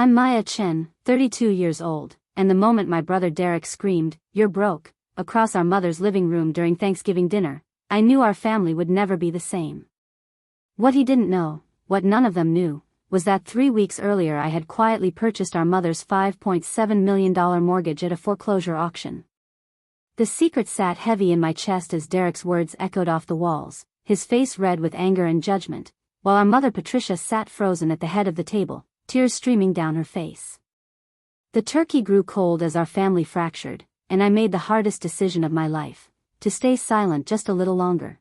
I'm Maya Chen, 32 years old, and the moment my brother Derek screamed, "You're broke," across our mother's living room during Thanksgiving dinner, I knew our family would never be the same. What he didn't know, what none of them knew, was that 3 weeks earlier I had quietly purchased our mother's $5.7 million mortgage at a foreclosure auction. The secret sat heavy in my chest as Derek's words echoed off the walls, his face red with anger and judgment, while our mother Patricia sat frozen at the head of the table, tears streaming down her face. The turkey grew cold as our family fractured, and I made the hardest decision of my life: to stay silent just a little longer.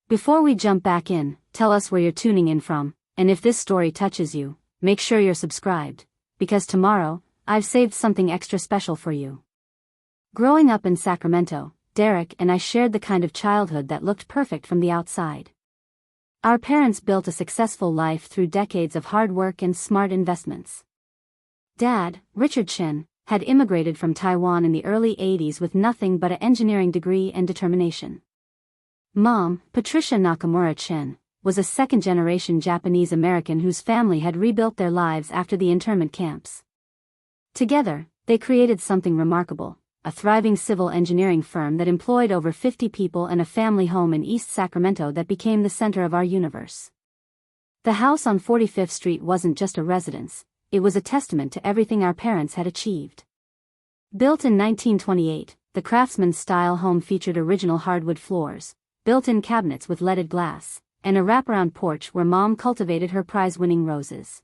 Before we jump back in, tell us where you're tuning in from, and if this story touches you, make sure you're subscribed, because tomorrow, I've saved something extra special for you. Growing up in Sacramento, Derek and I shared the kind of childhood that looked perfect from the outside. Our parents built a successful life through decades of hard work and smart investments. Dad, Richard Chen, had immigrated from Taiwan in the early 80s with nothing but an engineering degree and determination. Mom, Patricia Nakamura Chen, was a second-generation Japanese American whose family had rebuilt their lives after the internment camps. Together, they created something remarkable: a thriving civil engineering firm that employed over 50 people and a family home in East Sacramento that became the center of our universe. The house on 45th Street wasn't just a residence, it was a testament to everything our parents had achieved. Built in 1928, the Craftsman-style home featured original hardwood floors, built-in cabinets with leaded glass, and a wraparound porch where Mom cultivated her prize-winning roses.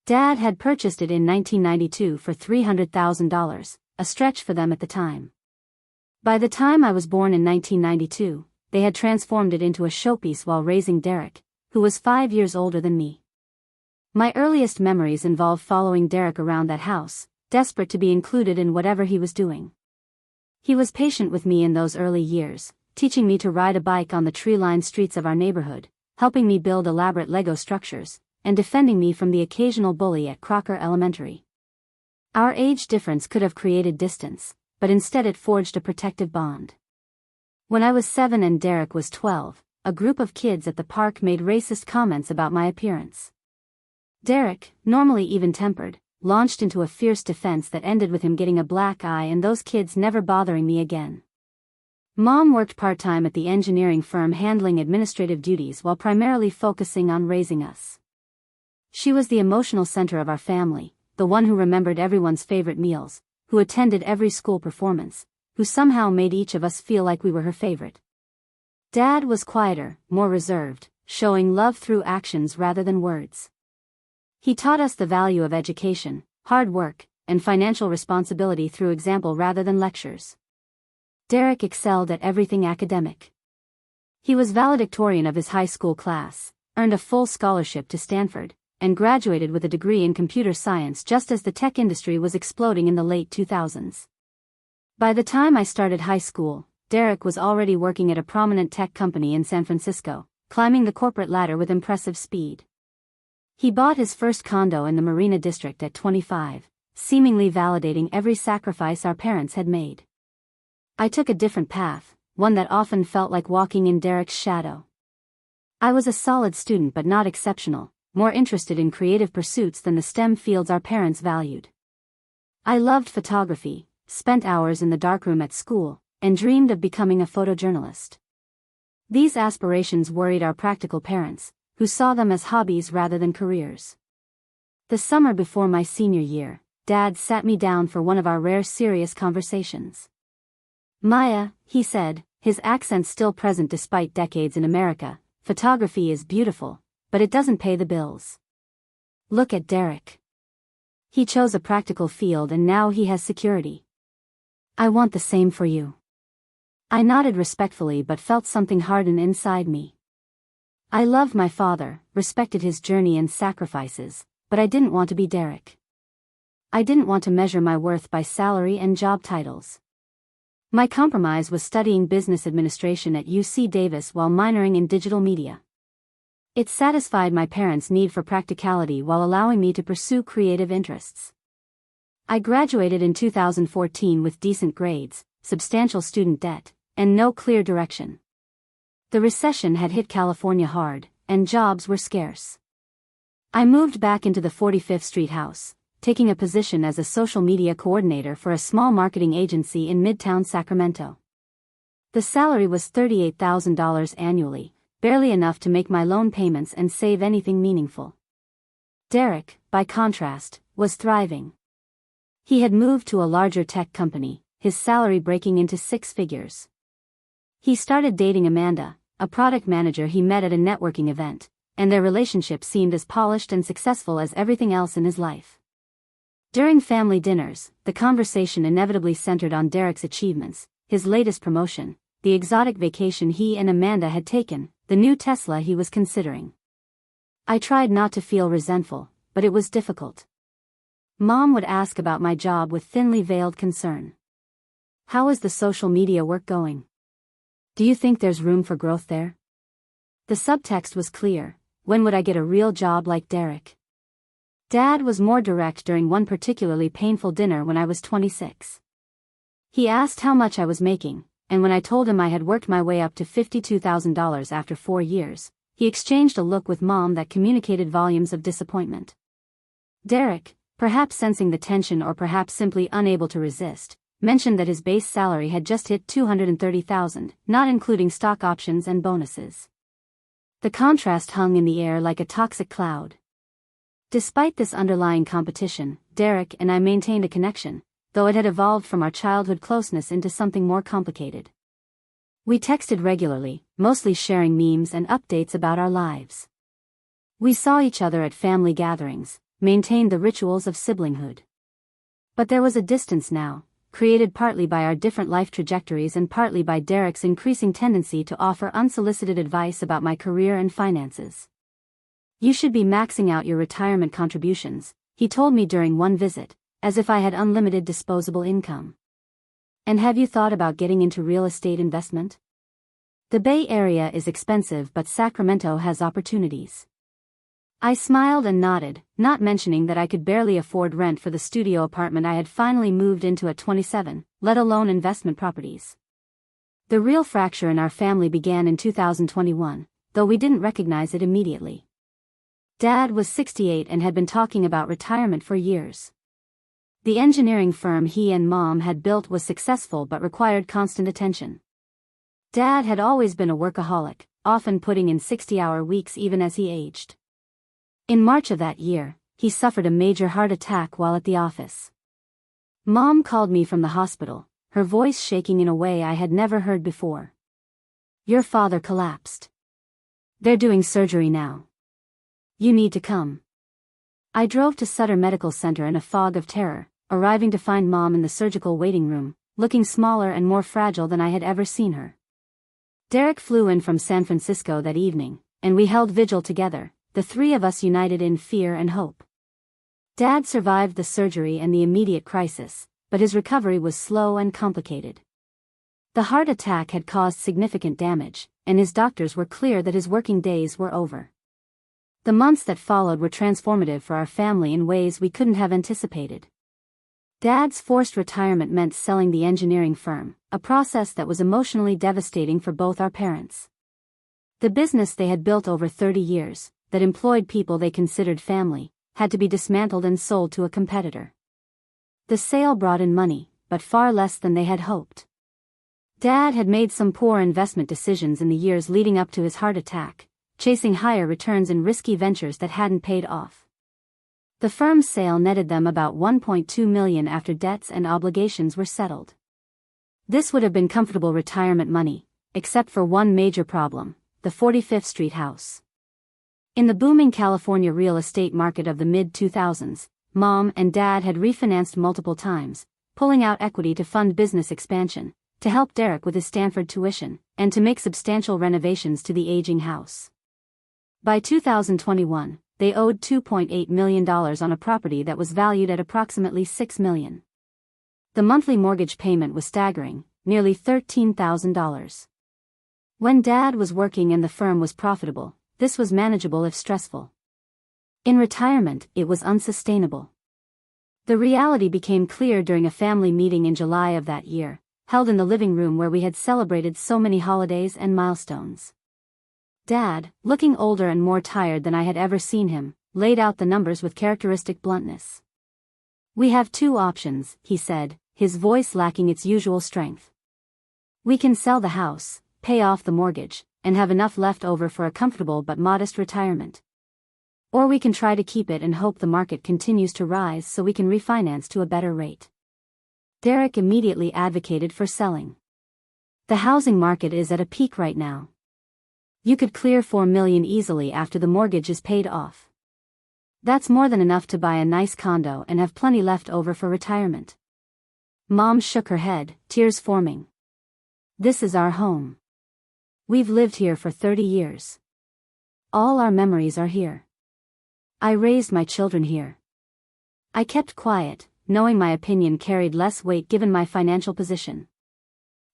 Dad had purchased it in 1992 for $300,000, a stretch for them at the time. By the time I was born in 1992, they had transformed it into a showpiece while raising Derek, who was 5 years older than me. My earliest memories involve following Derek around that house, desperate to be included in whatever he was doing. He was patient with me in those early years, teaching me to ride a bike on the tree-lined streets of our neighborhood, helping me build elaborate Lego structures, and defending me from the occasional bully at Crocker Elementary. Our age difference could have created distance, but instead it forged a protective bond. When I was 7 and Derek was 12, a group of kids at the park made racist comments about my appearance. Derek, normally even-tempered, launched into a fierce defense that ended with him getting a black eye and those kids never bothering me again. Mom worked part-time at the engineering firm handling administrative duties while primarily focusing on raising us. She was the emotional center of our family, the one who remembered everyone's favorite meals, who attended every school performance, who somehow made each of us feel like we were her favorite. Dad was quieter, more reserved, showing love through actions rather than words. He taught us the value of education, hard work, and financial responsibility through example rather than lectures. Derek excelled at everything academic. He was valedictorian of his high school class, earned a full scholarship to Stanford, and graduated with a degree in computer science just as the tech industry was exploding in the late 2000s. By the time I started high school, Derek was already working at a prominent tech company in San Francisco, climbing the corporate ladder with impressive speed. He bought his first condo in the Marina District at 25, seemingly validating every sacrifice our parents had made. I took a different path, one that often felt like walking in Derek's shadow. I was a solid student but not exceptional, more interested in creative pursuits than the STEM fields our parents valued. I loved photography, spent hours in the darkroom at school, and dreamed of becoming a photojournalist. These aspirations worried our practical parents, who saw them as hobbies rather than careers. The summer before my senior year, Dad sat me down for one of our rare serious conversations. "Maya," he said, his accent still present despite decades in America, "photography is beautiful, but it doesn't pay the bills. Look at Derek. He chose a practical field and now he has security. I want the same for you." I nodded respectfully but felt something harden inside me. I loved my father, respected his journey and sacrifices, but I didn't want to be Derek. I didn't want to measure my worth by salary and job titles. My compromise was studying business administration at UC Davis while minoring in digital media. It satisfied my parents' need for practicality while allowing me to pursue creative interests. I graduated in 2014 with decent grades, substantial student debt, and no clear direction. The recession had hit California hard, and jobs were scarce. I moved back into the 45th Street house, taking a position as a social media coordinator for a small marketing agency in Midtown Sacramento. The salary was $38,000 annually, barely enough to make my loan payments and save anything meaningful. Derek, by contrast, was thriving. He had moved to a larger tech company, his salary breaking into six figures. He started dating Amanda, a product manager he met at a networking event, and their relationship seemed as polished and successful as everything else in his life. During family dinners, the conversation inevitably centered on Derek's achievements, his latest promotion, the exotic vacation he and Amanda had taken, the new Tesla he was considering. I tried not to feel resentful, but it was difficult. Mom would ask about my job with thinly veiled concern. How is the social media work going? Do you think there's room for growth there? The subtext was clear: when would I get a real job like Derek? Dad was more direct during one particularly painful dinner when I was 26. He asked how much I was making, and when I told him I had worked my way up to $52,000 after 4 years, he exchanged a look with Mom that communicated volumes of disappointment. Derek, perhaps sensing the tension or perhaps simply unable to resist, mentioned that his base salary had just hit $230,000, not including stock options and bonuses. The contrast hung in the air like a toxic cloud. Despite this underlying competition, Derek and I maintained a connection, though it had evolved from our childhood closeness into something more complicated. We texted regularly, mostly sharing memes and updates about our lives. We saw each other at family gatherings, maintained the rituals of siblinghood. But there was a distance now, created partly by our different life trajectories and partly by Derek's increasing tendency to offer unsolicited advice about my career and finances. "You should be maxing out your retirement contributions," he told me during one visit, as if I had unlimited disposable income. "And have you thought about getting into real estate investment? The Bay Area is expensive, but Sacramento has opportunities." I smiled and nodded, not mentioning that I could barely afford rent for the studio apartment I had finally moved into at 27, let alone investment properties. The real fracture in our family began in 2021, though we didn't recognize it immediately. Dad was 68 and had been talking about retirement for years. The engineering firm he and Mom had built was successful but required constant attention. Dad had always been a workaholic, often putting in 60-hour weeks even as he aged. In March of that year, he suffered a major heart attack while at the office. Mom called me from the hospital, her voice shaking in a way I had never heard before. "Your father collapsed. They're doing surgery now. You need to come." I drove to Sutter Medical Center in a fog of terror, arriving to find Mom in the surgical waiting room, looking smaller and more fragile than I had ever seen her. Derek flew in from San Francisco that evening, and we held vigil together, the three of us united in fear and hope. Dad survived the surgery and the immediate crisis, but his recovery was slow and complicated. The heart attack had caused significant damage, and his doctors were clear that his working days were over. The months that followed were transformative for our family in ways we couldn't have anticipated. Dad's forced retirement meant selling the engineering firm, a process that was emotionally devastating for both our parents. The business they had built over 30 years, that employed people they considered family, had to be dismantled and sold to a competitor. The sale brought in money, but far less than they had hoped. Dad had made some poor investment decisions in the years leading up to his heart attack, chasing higher returns in risky ventures that hadn't paid off. The firm's sale netted them about $1.2 million after debts and obligations were settled. This would have been comfortable retirement money, except for one major problem: the 45th Street house. In the booming California real estate market of the mid-2000s, Mom and Dad had refinanced multiple times, pulling out equity to fund business expansion, to help Derek with his Stanford tuition, and to make substantial renovations to the aging house. By 2021, they owed $2.8 million on a property that was valued at approximately $6 million. The monthly mortgage payment was staggering, nearly $13,000. When Dad was working and the firm was profitable, this was manageable if stressful. In retirement, it was unsustainable. The reality became clear during a family meeting in July of that year, held in the living room where we had celebrated so many holidays and milestones. Dad, looking older and more tired than I had ever seen him, laid out the numbers with characteristic bluntness. "We have two options," he said, his voice lacking its usual strength. "We can sell the house, pay off the mortgage, and have enough left over for a comfortable but modest retirement. Or we can try to keep it and hope the market continues to rise so we can refinance to a better rate." Derek immediately advocated for selling. "The housing market is at a peak right now. You could clear $4 million easily after the mortgage is paid off. That's more than enough to buy a nice condo and have plenty left over for retirement." Mom shook her head, tears forming. "This is our home. We've lived here for 30 years. All our memories are here. I raised my children here." I kept quiet, knowing my opinion carried less weight given my financial position.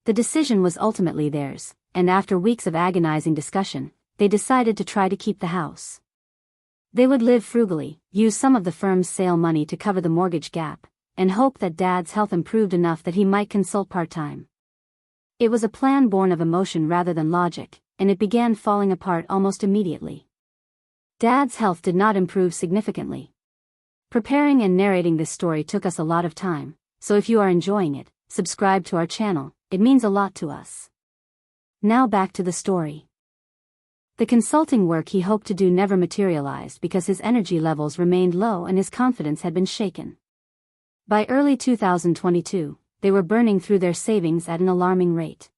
The decision was ultimately theirs, and after weeks of agonizing discussion, they decided to try to keep the house. They would live frugally, use some of the firm's sale money to cover the mortgage gap, and hope that Dad's health improved enough that he might consult part-time. It was a plan born of emotion rather than logic, and it began falling apart almost immediately. Dad's health did not improve significantly. Preparing and narrating this story took us a lot of time, so if you are enjoying it, subscribe to our channel, it means a lot to us. Now back to the story. The consulting work he hoped to do never materialized because his energy levels remained low and his confidence had been shaken. By early 2022, they were burning through their savings at an alarming rate.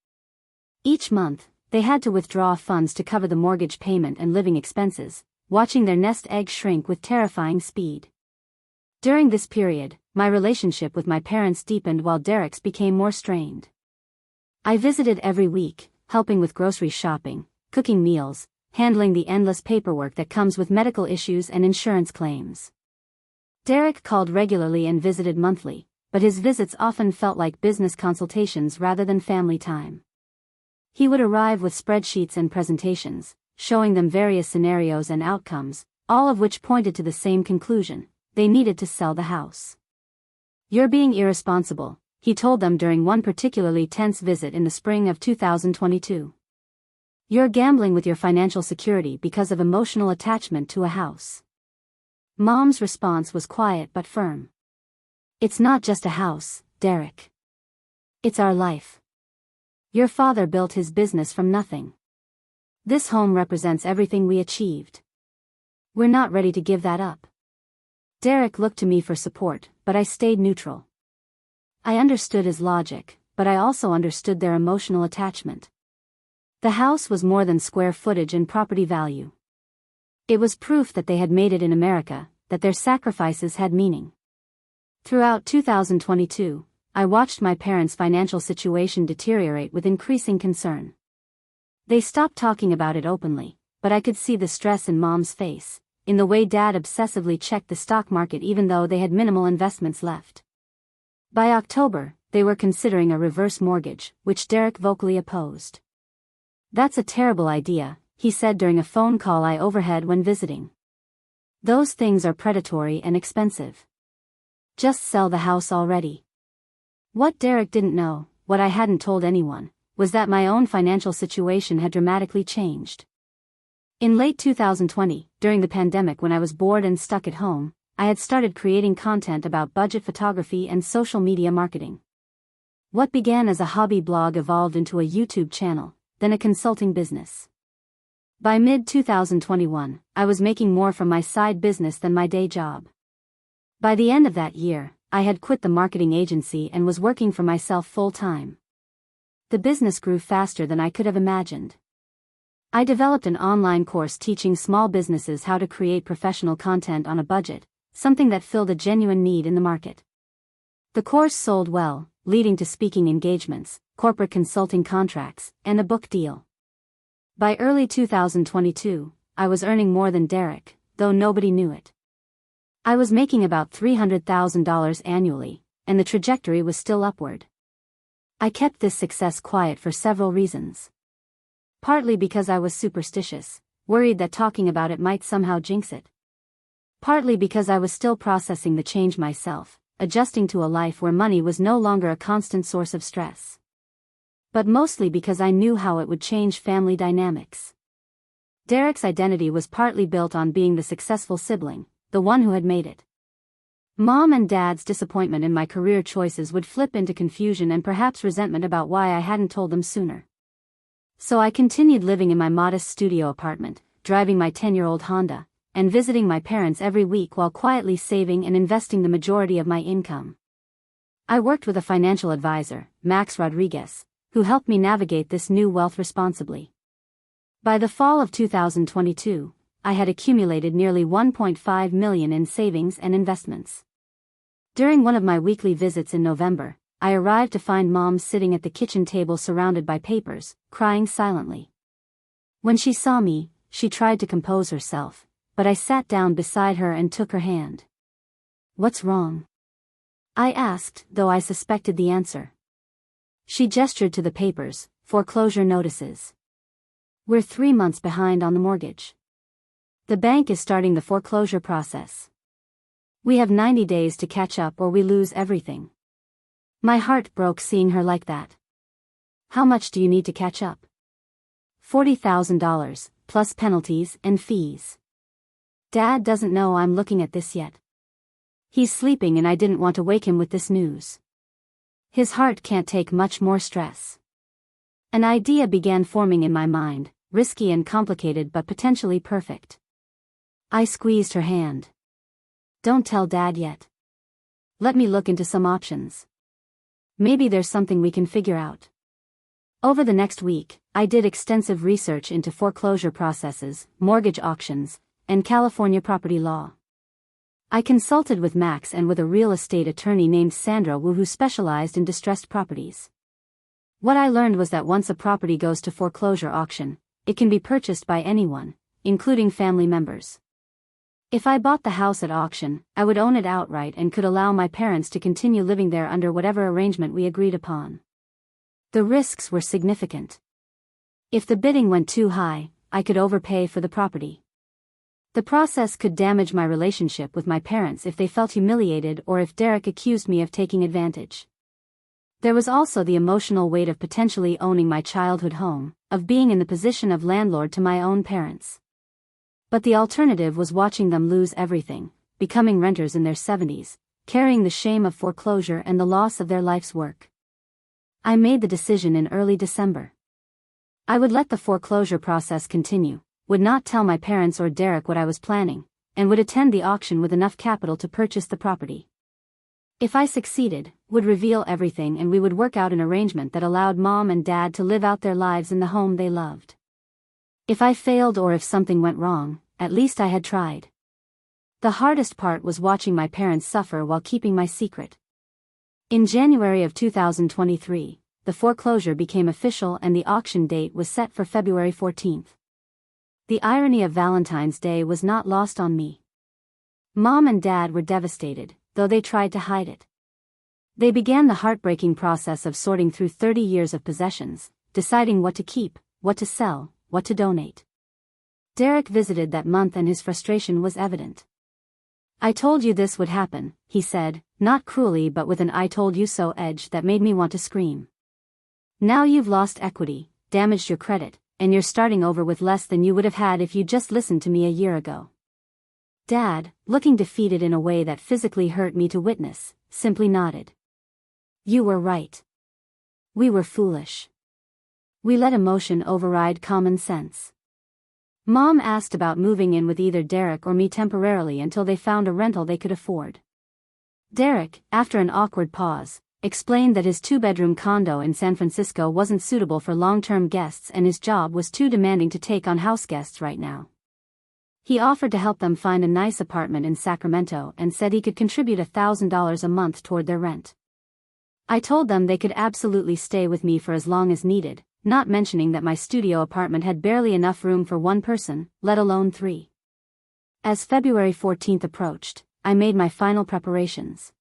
Each month, they had to withdraw funds to cover the mortgage payment and living expenses, watching their nest egg shrink with terrifying speed. During this period, my relationship with my parents deepened while Derek's became more strained. I visited every week, helping with grocery shopping, cooking meals, handling the endless paperwork that comes with medical issues and insurance claims. Derek called regularly and visited monthly, but his visits often felt like business consultations rather than family time. He would arrive with spreadsheets and presentations, showing them various scenarios and outcomes, all of which pointed to the same conclusion: they needed to sell the house. "You're being irresponsible," he told them during one particularly tense visit in the spring of 2022. "You're gambling with your financial security because of emotional attachment to a house." Mom's response was quiet but firm. "It's not just a house, Derek. It's our life. Your father built his business from nothing. This home represents everything we achieved. We're not ready to give that up." Derek looked to me for support, but I stayed neutral. I understood his logic, but I also understood their emotional attachment. The house was more than square footage and property value. It was proof that they had made it in America, that their sacrifices had meaning. Throughout 2022, I watched my parents' financial situation deteriorate with increasing concern. They stopped talking about it openly, but I could see the stress in Mom's face, in the way Dad obsessively checked the stock market even though they had minimal investments left. By October, they were considering a reverse mortgage, which Derek vocally opposed. "That's a terrible idea," he said during a phone call I overheard when visiting. "Those things are predatory and expensive. Just sell the house already." What Derek didn't know, what I hadn't told anyone, was that my own financial situation had dramatically changed. In late 2020, during the pandemic when I was bored and stuck at home, I had started creating content about budget photography and social media marketing. What began as a hobby blog evolved into a YouTube channel, then a consulting business. By mid-2021, I was making more from my side business than my day job. By the end of that year, I had quit the marketing agency and was working for myself full-time. The business grew faster than I could have imagined. I developed an online course teaching small businesses how to create professional content on a budget, something that filled a genuine need in the market. The course sold well, leading to speaking engagements, corporate consulting contracts, and a book deal. By early 2022, I was earning more than Derek, though nobody knew it. I was making about $300,000 annually, and the trajectory was still upward. I kept this success quiet for several reasons. Partly because I was superstitious, worried that talking about it might somehow jinx it. Partly because I was still processing the change myself, adjusting to a life where money was no longer a constant source of stress. But mostly because I knew how it would change family dynamics. Derek's identity was partly built on being the successful sibling, the one who had made it. Mom and Dad's disappointment in my career choices would flip into confusion and perhaps resentment about why I hadn't told them sooner. So I continued living in my modest studio apartment, driving my 10-year-old Honda, and visiting my parents every week while quietly saving and investing the majority of my income. I worked with a financial advisor, Max Rodriguez, who helped me navigate this new wealth responsibly. By the fall of 2022, I had accumulated nearly $1.5 million in savings and investments. During one of my weekly visits in November, I arrived to find Mom sitting at the kitchen table surrounded by papers, crying silently. When she saw me, she tried to compose herself, but I sat down beside her and took her hand. "What's wrong?" I asked, though I suspected the answer. She gestured to the papers, foreclosure notices. "We're 3 months behind on the mortgage. The bank is starting the foreclosure process. We have 90 days to catch up or we lose everything." My heart broke seeing her like that. "How much do you need to catch up?" $40,000, plus penalties and fees. Dad doesn't know I'm looking at this yet. He's sleeping and I didn't want to wake him with this news. His heart can't take much more stress. An idea began forming in my mind, risky and complicated but potentially perfect. I squeezed her hand. "Don't tell Dad yet. Let me look into some options. Maybe there's something we can figure out." Over the next week, I did extensive research into foreclosure processes, mortgage auctions, and California property law. I consulted with Max and with a real estate attorney named Sandra Wu who specialized in distressed properties. What I learned was that once a property goes to foreclosure auction, it can be purchased by anyone, including family members. If I bought the house at auction, I would own it outright and could allow my parents to continue living there under whatever arrangement we agreed upon. The risks were significant. If the bidding went too high, I could overpay for the property. The process could damage my relationship with my parents if they felt humiliated or if Derek accused me of taking advantage. There was also the emotional weight of potentially owning my childhood home, of being in the position of landlord to my own parents. But the alternative was watching them lose everything, becoming renters in their 70s, carrying the shame of foreclosure and the loss of their life's work. I made the decision in early December. I would let the foreclosure process continue, would not tell my parents or Derek what I was planning, and would attend the auction with enough capital to purchase the property. If I succeeded, would reveal everything and we would work out an arrangement that allowed Mom and Dad to live out their lives in the home they loved. If I failed or if something went wrong, at least I had tried. The hardest part was watching my parents suffer while keeping my secret. In January of 2023, the foreclosure became official and the auction date was set for February 14th. The irony of Valentine's Day was not lost on me. Mom and Dad were devastated, though they tried to hide it. They began the heartbreaking process of sorting through 30 years of possessions, deciding what to keep, what to sell, what to donate. Derek visited that month and his frustration was evident. "I told you this would happen," he said, not cruelly but with an "I told you so" edge that made me want to scream. "Now you've lost equity, damaged your credit, and you're starting over with less than you would have had if you just listened to me a year ago." Dad, looking defeated in a way that physically hurt me to witness, simply nodded. "You were right. We were foolish. We let emotion override common sense." Mom asked about moving in with either Derek or me temporarily until they found a rental they could afford. Derek, after an awkward pause, explained that his 2-bedroom condo in San Francisco wasn't suitable for long-term guests and his job was too demanding to take on house guests right now. He offered to help them find a nice apartment in Sacramento and said he could contribute $1,000 a month toward their rent. I told them they could absolutely stay with me for as long as needed, not mentioning that my studio apartment had barely enough room for one person, let alone 3. As February 14th approached, I made my final preparations.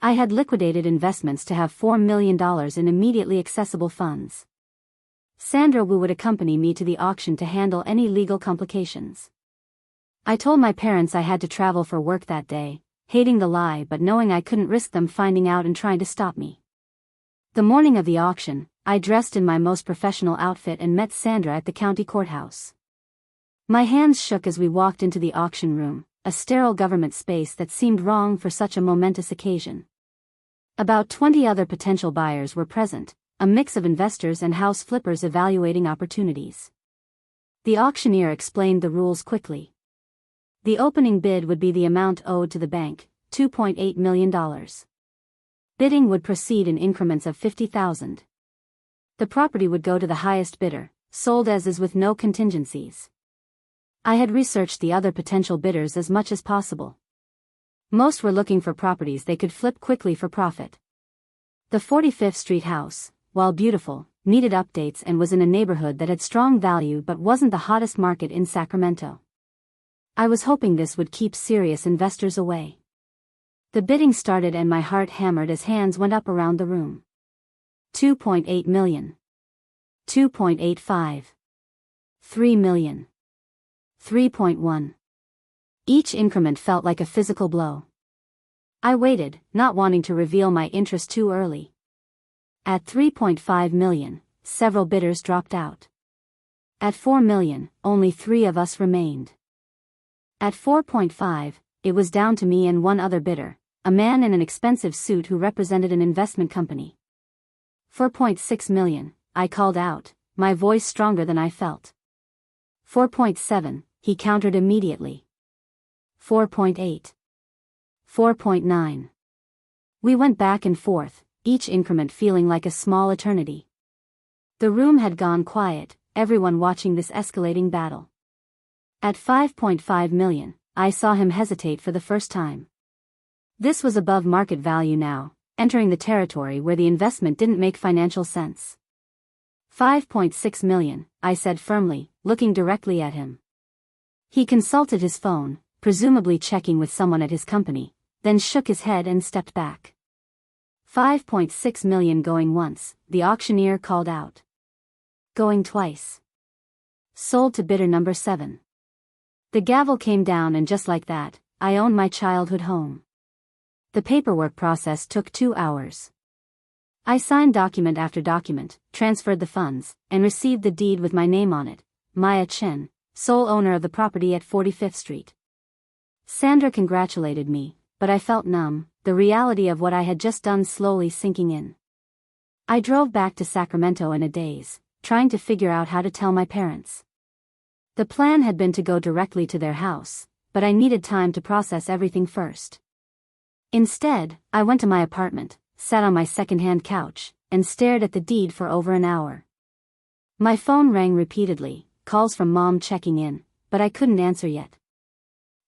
I had liquidated investments to have $4 million in immediately accessible funds. Sandra Wu would accompany me to the auction to handle any legal complications. I told my parents I had to travel for work that day, hating the lie but knowing I couldn't risk them finding out and trying to stop me. The morning of the auction, I dressed in my most professional outfit and met Sandra at the county courthouse. My hands shook as we walked into the auction room, a sterile government space that seemed wrong for such a momentous occasion. About 20 other potential buyers were present, a mix of investors and house flippers evaluating opportunities. The auctioneer explained the rules quickly. The opening bid would be the amount owed to the bank, $2.8 million. Bidding would proceed in increments of $50,000. The property would go to the highest bidder, sold as is with no contingencies. I had researched the other potential bidders as much as possible. Most were looking for properties they could flip quickly for profit. The 45th Street house, while beautiful, needed updates and was in a neighborhood that had strong value but wasn't the hottest market in Sacramento. I was hoping this would keep serious investors away. The bidding started and my heart hammered as hands went up around the room. 2.8 million. 2.85. 3 million. 3.1. Each increment felt like a physical blow. I waited, not wanting to reveal my interest too early. At 3.5 million, several bidders dropped out. At 4 million, only 3 of us remained. At 4.5, it was down to me and one other bidder, a man in an expensive suit who represented an investment company. 4.6 million, I called out, my voice stronger than I felt. 4.7, he countered immediately. 4.8. 4.9. We went back and forth, each increment feeling like a small eternity. The room had gone quiet, everyone watching this escalating battle. At 5.5 million, I saw him hesitate for the first time. This was above market value now, entering the territory where the investment didn't make financial sense. 5.6 million, I said firmly, looking directly at him. He consulted his phone, presumably checking with someone at his company, then shook his head and stepped back. 5.6 million going once, the auctioneer called out. Going twice. Sold to bidder number 7. The gavel came down and just like that, I owned my childhood home. The paperwork process took 2 hours. I signed document after document, transferred the funds, and received the deed with my name on it, Maya Chen, sole owner of the property at 45th Street. Sandra congratulated me, but I felt numb, the reality of what I had just done slowly sinking in. I drove back to Sacramento in a daze, trying to figure out how to tell my parents. The plan had been to go directly to their house, but I needed time to process everything first. Instead, I went to my apartment, sat on my second-hand couch, and stared at the deed for over an hour. My phone rang repeatedly, calls from Mom checking in, but I couldn't answer yet.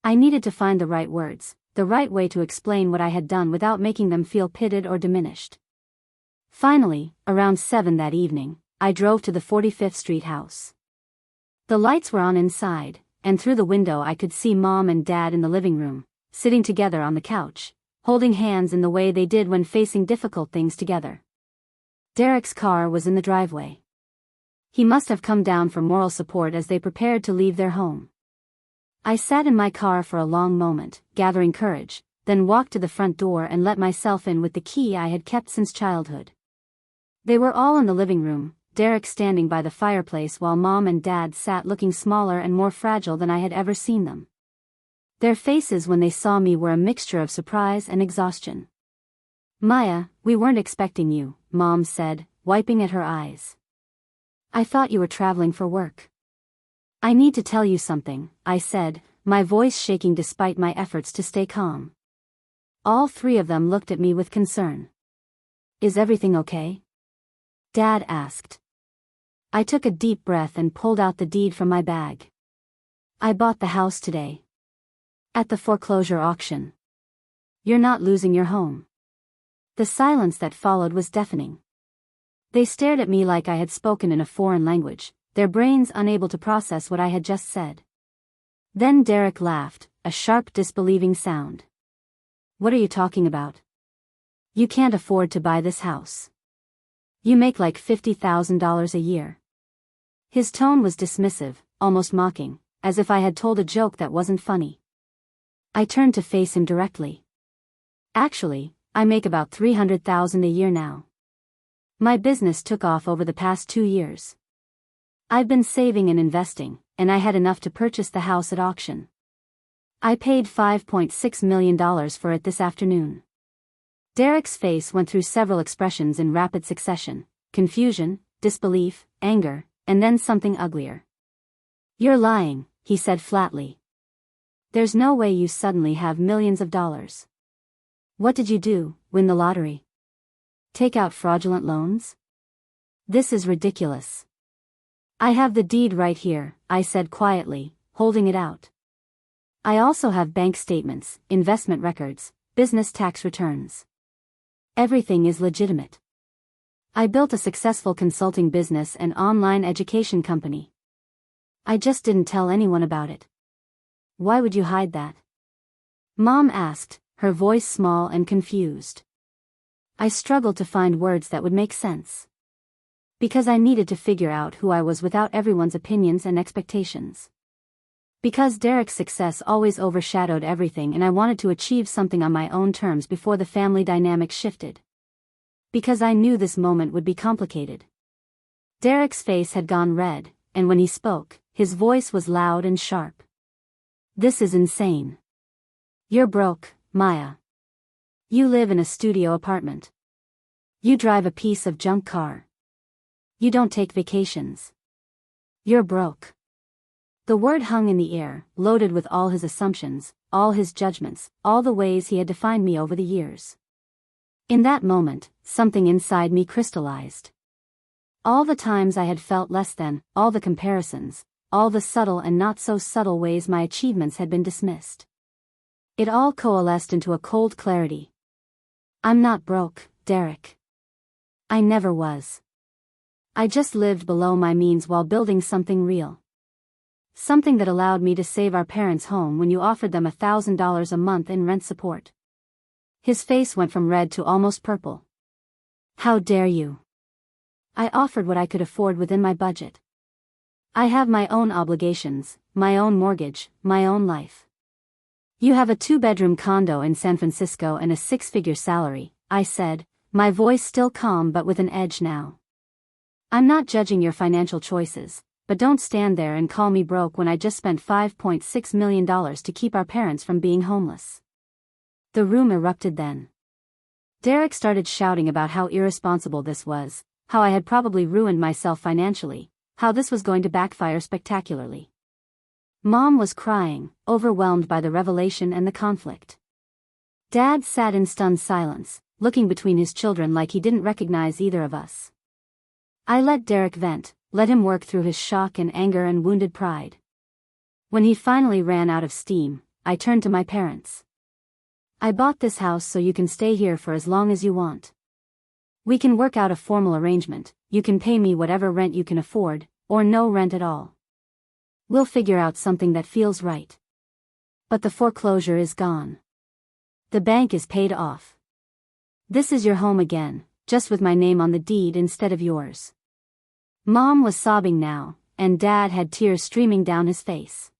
I needed to find the right words, the right way to explain what I had done without making them feel pitted or diminished. Finally, around 7 that evening, I drove to the 45th Street house. The lights were on inside, and through the window I could see Mom and Dad in the living room, sitting together on the couch, holding hands in the way they did when facing difficult things together. Derek's car was in the driveway. He must have come down for moral support as they prepared to leave their home. I sat in my car for a long moment, gathering courage, then walked to the front door and let myself in with the key I had kept since childhood. They were all in the living room, Derek standing by the fireplace while Mom and Dad sat looking smaller and more fragile than I had ever seen them. Their faces when they saw me were a mixture of surprise and exhaustion. Maya, we weren't expecting you, Mom said, wiping at her eyes. I thought you were traveling for work. I need to tell you something, I said, my voice shaking despite my efforts to stay calm. All 3 of them looked at me with concern. Is everything okay? Dad asked. I took a deep breath and pulled out the deed from my bag. I bought the house today. At the foreclosure auction. You're not losing your home. The silence that followed was deafening. They stared at me like I had spoken in a foreign language, their brains unable to process what I had just said. Then Derek laughed, a sharp disbelieving sound. What are you talking about? You can't afford to buy this house. You make like $50,000 a year. His tone was dismissive, almost mocking, as if I had told a joke that wasn't funny. I turned to face him directly. Actually, I make about $300,000 a year now. My business took off over the past 2 years. I've been saving and investing, and I had enough to purchase the house at auction. I paid $5.6 million for it this afternoon. Derek's face went through several expressions in rapid succession: confusion, disbelief, anger, and then something uglier. "You're lying," he said flatly. "There's no way you suddenly have millions of dollars. What did you do, win the lottery? Take out fraudulent loans? This is ridiculous." "I have the deed right here," I said quietly, holding it out. "I also have bank statements, investment records, business tax returns. Everything is legitimate. I built a successful consulting business and online education company. I just didn't tell anyone about it." "Why would you hide that?" Mom asked, her voice small and confused. I struggled to find words that would make sense. Because I needed to figure out who I was without everyone's opinions and expectations. Because Derek's success always overshadowed everything, and I wanted to achieve something on my own terms before the family dynamic shifted. Because I knew this moment would be complicated. Derek's face had gone red, and when he spoke, his voice was loud and sharp. "This is insane. You're broke, Maya. You live in a studio apartment. You drive a piece of junk car. You don't take vacations. You're broke." The word hung in the air, loaded with all his assumptions, all his judgments, all the ways he had defined me over the years. In that moment, something inside me crystallized. All the times I had felt less than, all the comparisons, all the subtle and not so subtle ways my achievements had been dismissed. It all coalesced into a cold clarity. I'm not broke, Derek. I never was. I just lived below my means while building something real. Something that allowed me to save our parents' home when you offered them $1,000 a month in rent support. His face went from red to almost purple. "How dare you?" "I offered what I could afford within my budget. I have my own obligations, my own mortgage, my own life. You have a 2-bedroom condo in San Francisco and a 6-figure salary," I said, my voice still calm but with an edge now. "I'm not judging your financial choices, but don't stand there and call me broke when I just spent $5.6 million to keep our parents from being homeless." The room erupted then. Derek started shouting about how irresponsible this was, how I had probably ruined myself financially, how this was going to backfire spectacularly. Mom was crying, overwhelmed by the revelation and the conflict. Dad sat in stunned silence, looking between his children like he didn't recognize either of us. I let Derek vent, let him work through his shock and anger and wounded pride. When he finally ran out of steam, I turned to my parents. "I bought this house so you can stay here for as long as you want. We can work out a formal arrangement, you can pay me whatever rent you can afford, or no rent at all. We'll figure out something that feels right. But the foreclosure is gone. The bank is paid off. This is your home again, just with my name on the deed instead of yours." Mom was sobbing now, and Dad had tears streaming down his face.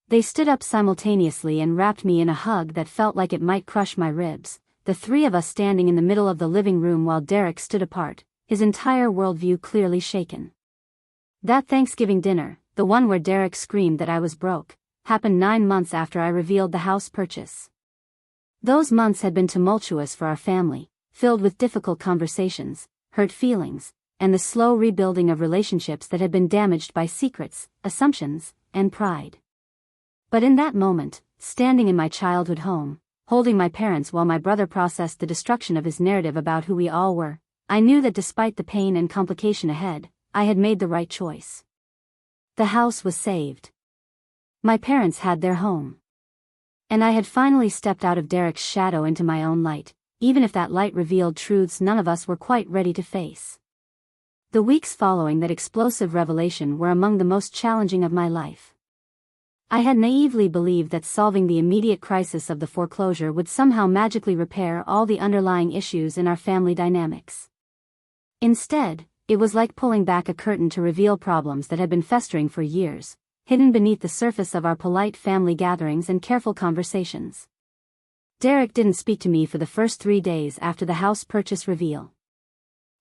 They stood up simultaneously and wrapped me in a hug that felt like it might crush my ribs, the three of us standing in the middle of the living room while Derek stood apart, his entire worldview clearly shaken. That Thanksgiving dinner, the one where Derek screamed that I was broke, happened 9 months after I revealed the house purchase. Those months had been tumultuous for our family, filled with difficult conversations, hurt feelings, and the slow rebuilding of relationships that had been damaged by secrets, assumptions, and pride. But in that moment, standing in my childhood home, holding my parents while my brother processed the destruction of his narrative about who we all were, I knew that despite the pain and complication ahead, I had made the right choice. The house was saved. My parents had their home. And I had finally stepped out of Derek's shadow into my own light, even if that light revealed truths none of us were quite ready to face. The weeks following that explosive revelation were among the most challenging of my life. I had naively believed that solving the immediate crisis of the foreclosure would somehow magically repair all the underlying issues in our family dynamics. Instead, it was like pulling back a curtain to reveal problems that had been festering for years, hidden beneath the surface of our polite family gatherings and careful conversations. Derek didn't speak to me for the first 3 days after the house purchase reveal.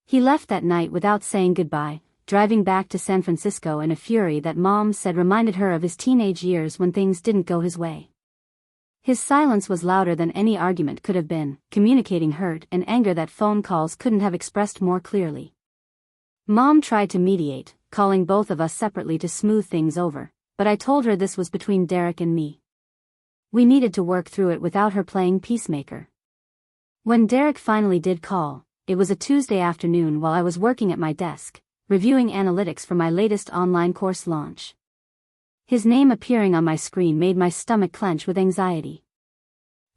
He left that night without saying goodbye, driving back to San Francisco in a fury that Mom said reminded her of his teenage years when things didn't go his way. His silence was louder than any argument could have been, communicating hurt and anger that phone calls couldn't have expressed more clearly. Mom tried to mediate, calling both of us separately to smooth things over, but I told her this was between Derek and me. We needed to work through it without her playing peacemaker. When Derek finally did call, it was a Tuesday afternoon while I was working at my desk, reviewing analytics for my latest online course launch. His name appearing on my screen made my stomach clench with anxiety.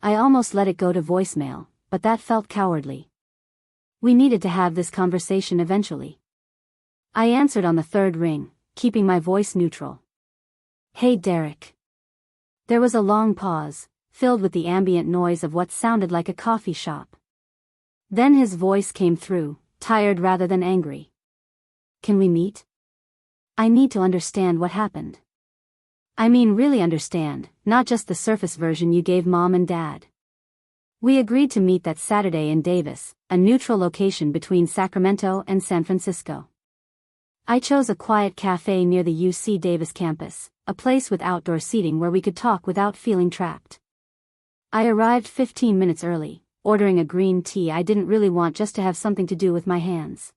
I almost let it go to voicemail, but that felt cowardly. We needed to have this conversation eventually. I answered on the third ring, keeping my voice neutral. "Hey Derek." There was a long pause, filled with the ambient noise of what sounded like a coffee shop. Then his voice came through, tired rather than angry. "Can we meet? I need to understand what happened. I mean really understand, not just the surface version you gave Mom and Dad." We agreed to meet that Saturday in Davis, a neutral location between Sacramento and San Francisco. I chose a quiet cafe near the UC Davis campus, a place with outdoor seating where we could talk without feeling trapped. I arrived 15 minutes early, ordering a green tea I didn't really want just to have something to do with my hands.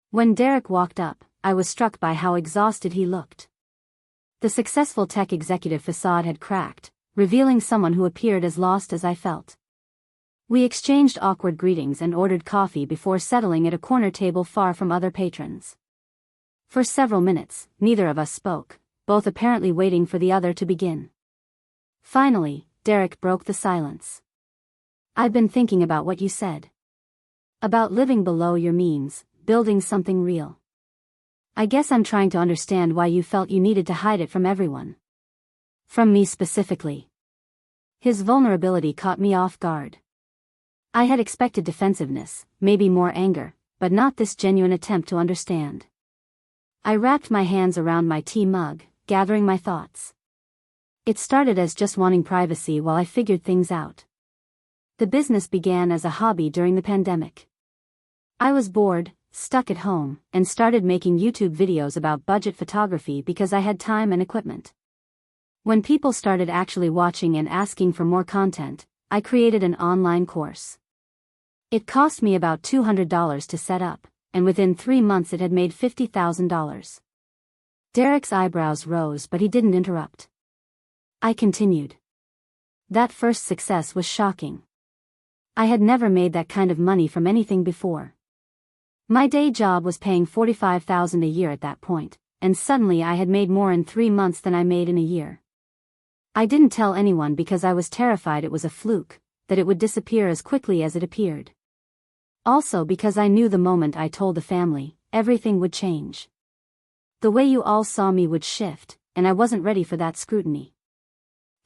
When Derek walked up, I was struck by how exhausted he looked. The successful tech executive facade had cracked, revealing someone who appeared as lost as I felt. We exchanged awkward greetings and ordered coffee before settling at a corner table far from other patrons. For several minutes, neither of us spoke, both apparently waiting for the other to begin. Finally, Derek broke the silence. "I've been thinking about what you said. About living below your means, building something real. I guess I'm trying to understand why you felt you needed to hide it from everyone. From me specifically." His vulnerability caught me off guard. I had expected defensiveness, maybe more anger, but not this genuine attempt to understand. I wrapped my hands around my tea mug, gathering my thoughts. It started as just wanting privacy while I figured things out. The business began as a hobby during the pandemic. I was bored, stuck at home, and started making YouTube videos about budget photography because I had time and equipment. When people started actually watching and asking for more content, I created an online course. It cost me about $200 to set up, and within 3 months it had made $50,000. Derek's eyebrows rose, but he didn't interrupt. I continued. That first success was shocking. I had never made that kind of money from anything before. My day job was paying $45,000 a year at that point, and suddenly I had made more in 3 months than I made in a year. I didn't tell anyone because I was terrified it was a fluke, that it would disappear as quickly as it appeared. Also because I knew the moment I told the family, everything would change. The way you all saw me would shift, and I wasn't ready for that scrutiny.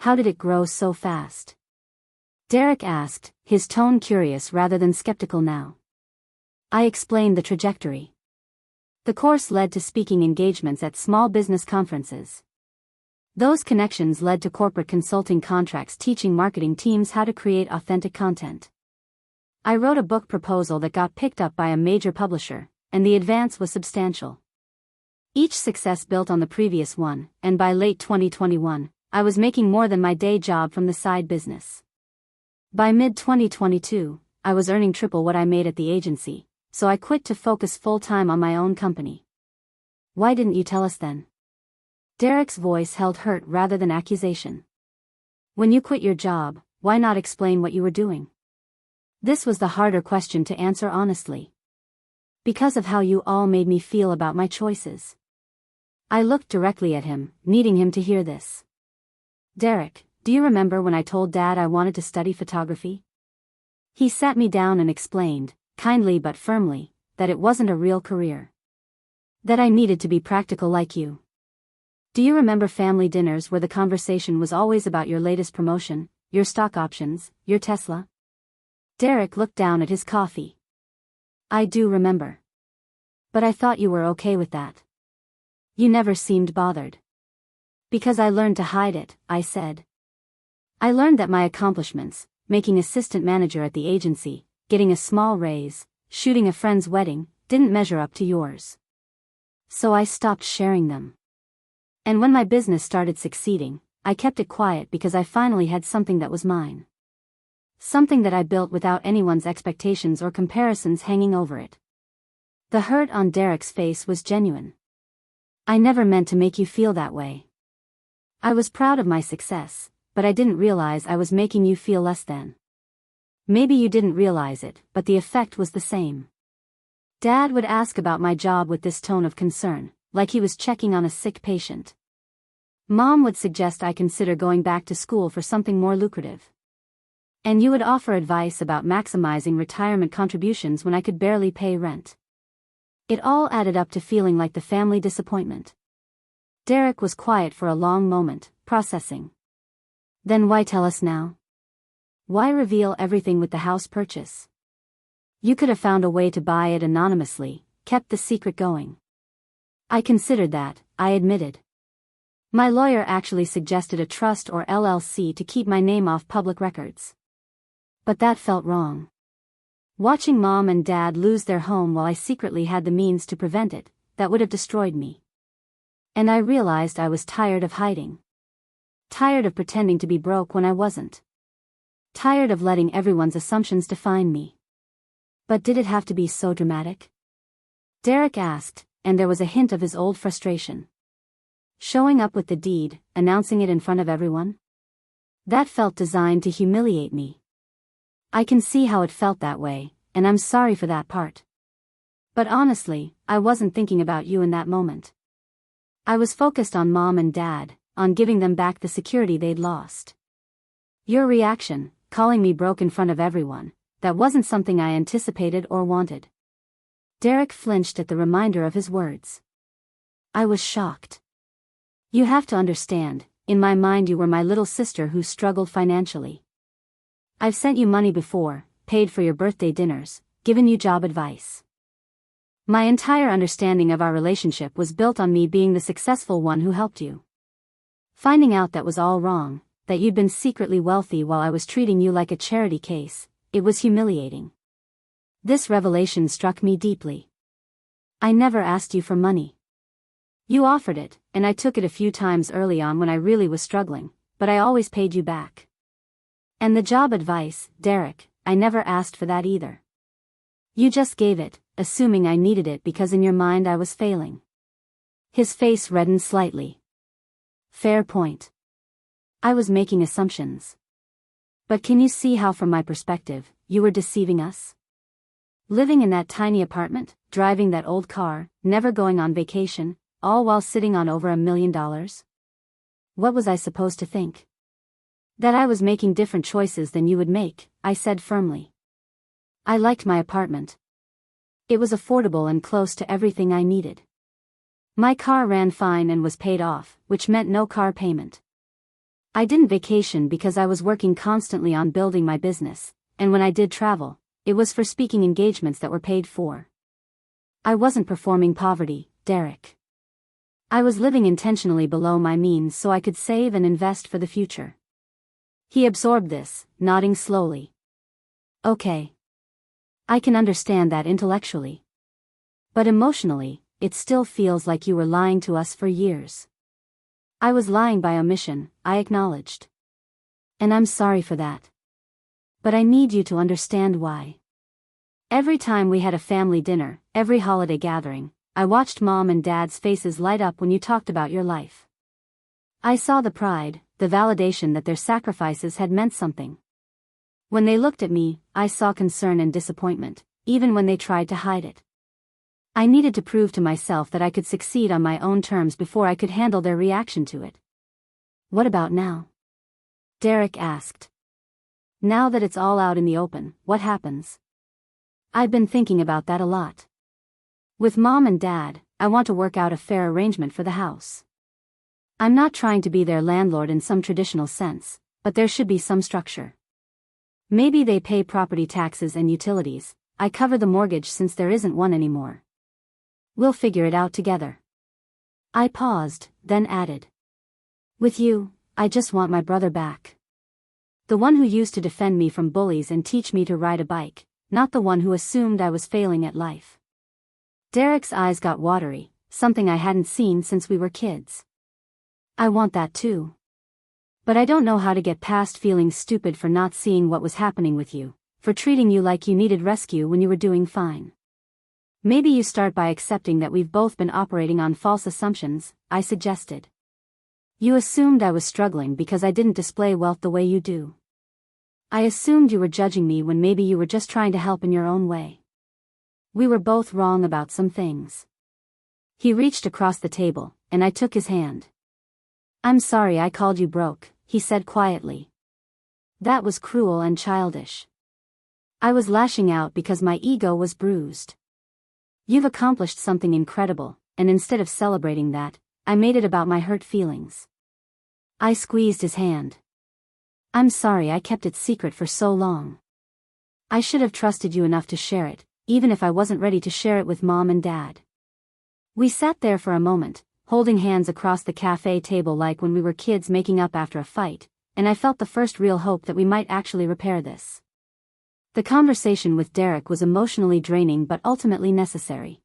"How did it grow so fast?" Derek asked, his tone curious rather than skeptical now. I explained the trajectory. The course led to speaking engagements at small business conferences. Those connections led to corporate consulting contracts teaching marketing teams how to create authentic content. I wrote a book proposal that got picked up by a major publisher, and the advance was substantial. Each success built on the previous one, and by late 2021, I was making more than my day job from the side business. By mid-2022, I was earning triple what I made at the agency, so I quit to focus full-time on my own company. "Why didn't you tell us then?" Derek's voice held hurt rather than accusation. "When you quit your job, why not explain what you were doing?" This was the harder question to answer honestly. "Because of how you all made me feel about my choices." I looked directly at him, needing him to hear this. "Derek, do you remember when I told Dad I wanted to study photography?" He sat me down and explained, kindly but firmly, that it wasn't a real career. That I needed to be practical like you. "Do you remember family dinners where the conversation was always about your latest promotion, your stock options, your Tesla?" Derek looked down at his coffee. "I do remember. But I thought you were okay with that. You never seemed bothered." "Because I learned to hide it," I said. "I learned that my accomplishments, making assistant manager at the agency, getting a small raise, shooting a friend's wedding, didn't measure up to yours. So I stopped sharing them. And when my business started succeeding, I kept it quiet because I finally had something that was mine. Something that I built without anyone's expectations or comparisons hanging over it. The hurt on Derek's face was genuine. I never meant to make you feel that way. I was proud of my success, but I didn't realize I was making you feel less than. Maybe you didn't realize it, but the effect was the same. Dad would ask about my job with this tone of concern, like he was checking on a sick patient. Mom would suggest I consider going back to school for something more lucrative. And you would offer advice about maximizing retirement contributions when I could barely pay rent. It all added up to feeling like the family disappointment. Derek was quiet for a long moment, processing. Then why tell us now? Why reveal everything with the house purchase? You could have found a way to buy it anonymously, kept the secret going. I considered that, I admitted. My lawyer actually suggested a trust or LLC to keep my name off public records. But that felt wrong. Watching Mom and Dad lose their home while I secretly had the means to prevent it, that would have destroyed me. And I realized I was tired of hiding. Tired of pretending to be broke when I wasn't. Tired of letting everyone's assumptions define me. But did it have to be so dramatic? Derek asked, and there was a hint of his old frustration. Showing up with the deed, announcing it in front of everyone? That felt designed to humiliate me. I can see how it felt that way, and I'm sorry for that part. But honestly, I wasn't thinking about you in that moment. I was focused on Mom and Dad, on giving them back the security they'd lost. Your reaction, calling me broke in front of everyone, that wasn't something I anticipated or wanted. Derek flinched at the reminder of his words. I was shocked. You have to understand, in my mind you were my little sister who struggled financially. I've sent you money before, paid for your birthday dinners, given you job advice. My entire understanding of our relationship was built on me being the successful one who helped you. Finding out that was all wrong, that you'd been secretly wealthy while I was treating you like a charity case, it was humiliating. This revelation struck me deeply. I never asked you for money. You offered it, and I took it a few times early on when I really was struggling, but I always paid you back. And the job advice, Derek, I never asked for that either. You just gave it, assuming I needed it because in your mind I was failing. His face reddened slightly. Fair point. I was making assumptions. But can you see how from my perspective, you were deceiving us? Living in that tiny apartment, driving that old car, never going on vacation, all while sitting on over $1 million? What was I supposed to think? That I was making different choices than you would make, I said firmly. I liked my apartment. It was affordable and close to everything I needed. My car ran fine and was paid off, which meant no car payment. I didn't vacation because I was working constantly on building my business, and when I did travel, it was for speaking engagements that were paid for. I wasn't performing poverty, Derek. I was living intentionally below my means so I could save and invest for the future. He absorbed this, nodding slowly. Okay. I can understand that intellectually. But emotionally, it still feels like you were lying to us for years. I was lying by omission, I acknowledged. And I'm sorry for that. But I need you to understand why. Every time we had a family dinner, every holiday gathering, I watched Mom and Dad's faces light up when you talked about your life. I saw the pride, the validation that their sacrifices had meant something. When they looked at me, I saw concern and disappointment, even when they tried to hide it. I needed to prove to myself that I could succeed on my own terms before I could handle their reaction to it. What about now? Derek asked. Now that it's all out in the open, what happens? I've been thinking about that a lot. With Mom and Dad, I want to work out a fair arrangement for the house. I'm not trying to be their landlord in some traditional sense, but there should be some structure. Maybe they pay property taxes and utilities, I cover the mortgage since there isn't one anymore. We'll figure it out together. I paused, then added. With you, I just want my brother back. The one who used to defend me from bullies and teach me to ride a bike, not the one who assumed I was failing at life. Derek's eyes got watery, something I hadn't seen since we were kids. I want that too. But I don't know how to get past feeling stupid for not seeing what was happening with you, for treating you like you needed rescue when you were doing fine. Maybe you start by accepting that we've both been operating on false assumptions, I suggested. You assumed I was struggling because I didn't display wealth the way you do. I assumed you were judging me when maybe you were just trying to help in your own way. We were both wrong about some things. He reached across the table, and I took his hand. I'm sorry I called you broke, he said quietly. That was cruel and childish. I was lashing out because my ego was bruised. You've accomplished something incredible, and instead of celebrating that, I made it about my hurt feelings. I squeezed his hand. I'm sorry I kept it secret for so long. I should have trusted you enough to share it, even if I wasn't ready to share it with Mom and Dad. We sat there for a moment, holding hands across the cafe table like when we were kids making up after a fight, and I felt the first real hope that we might actually repair this. The conversation with Derek was emotionally draining but ultimately necessary.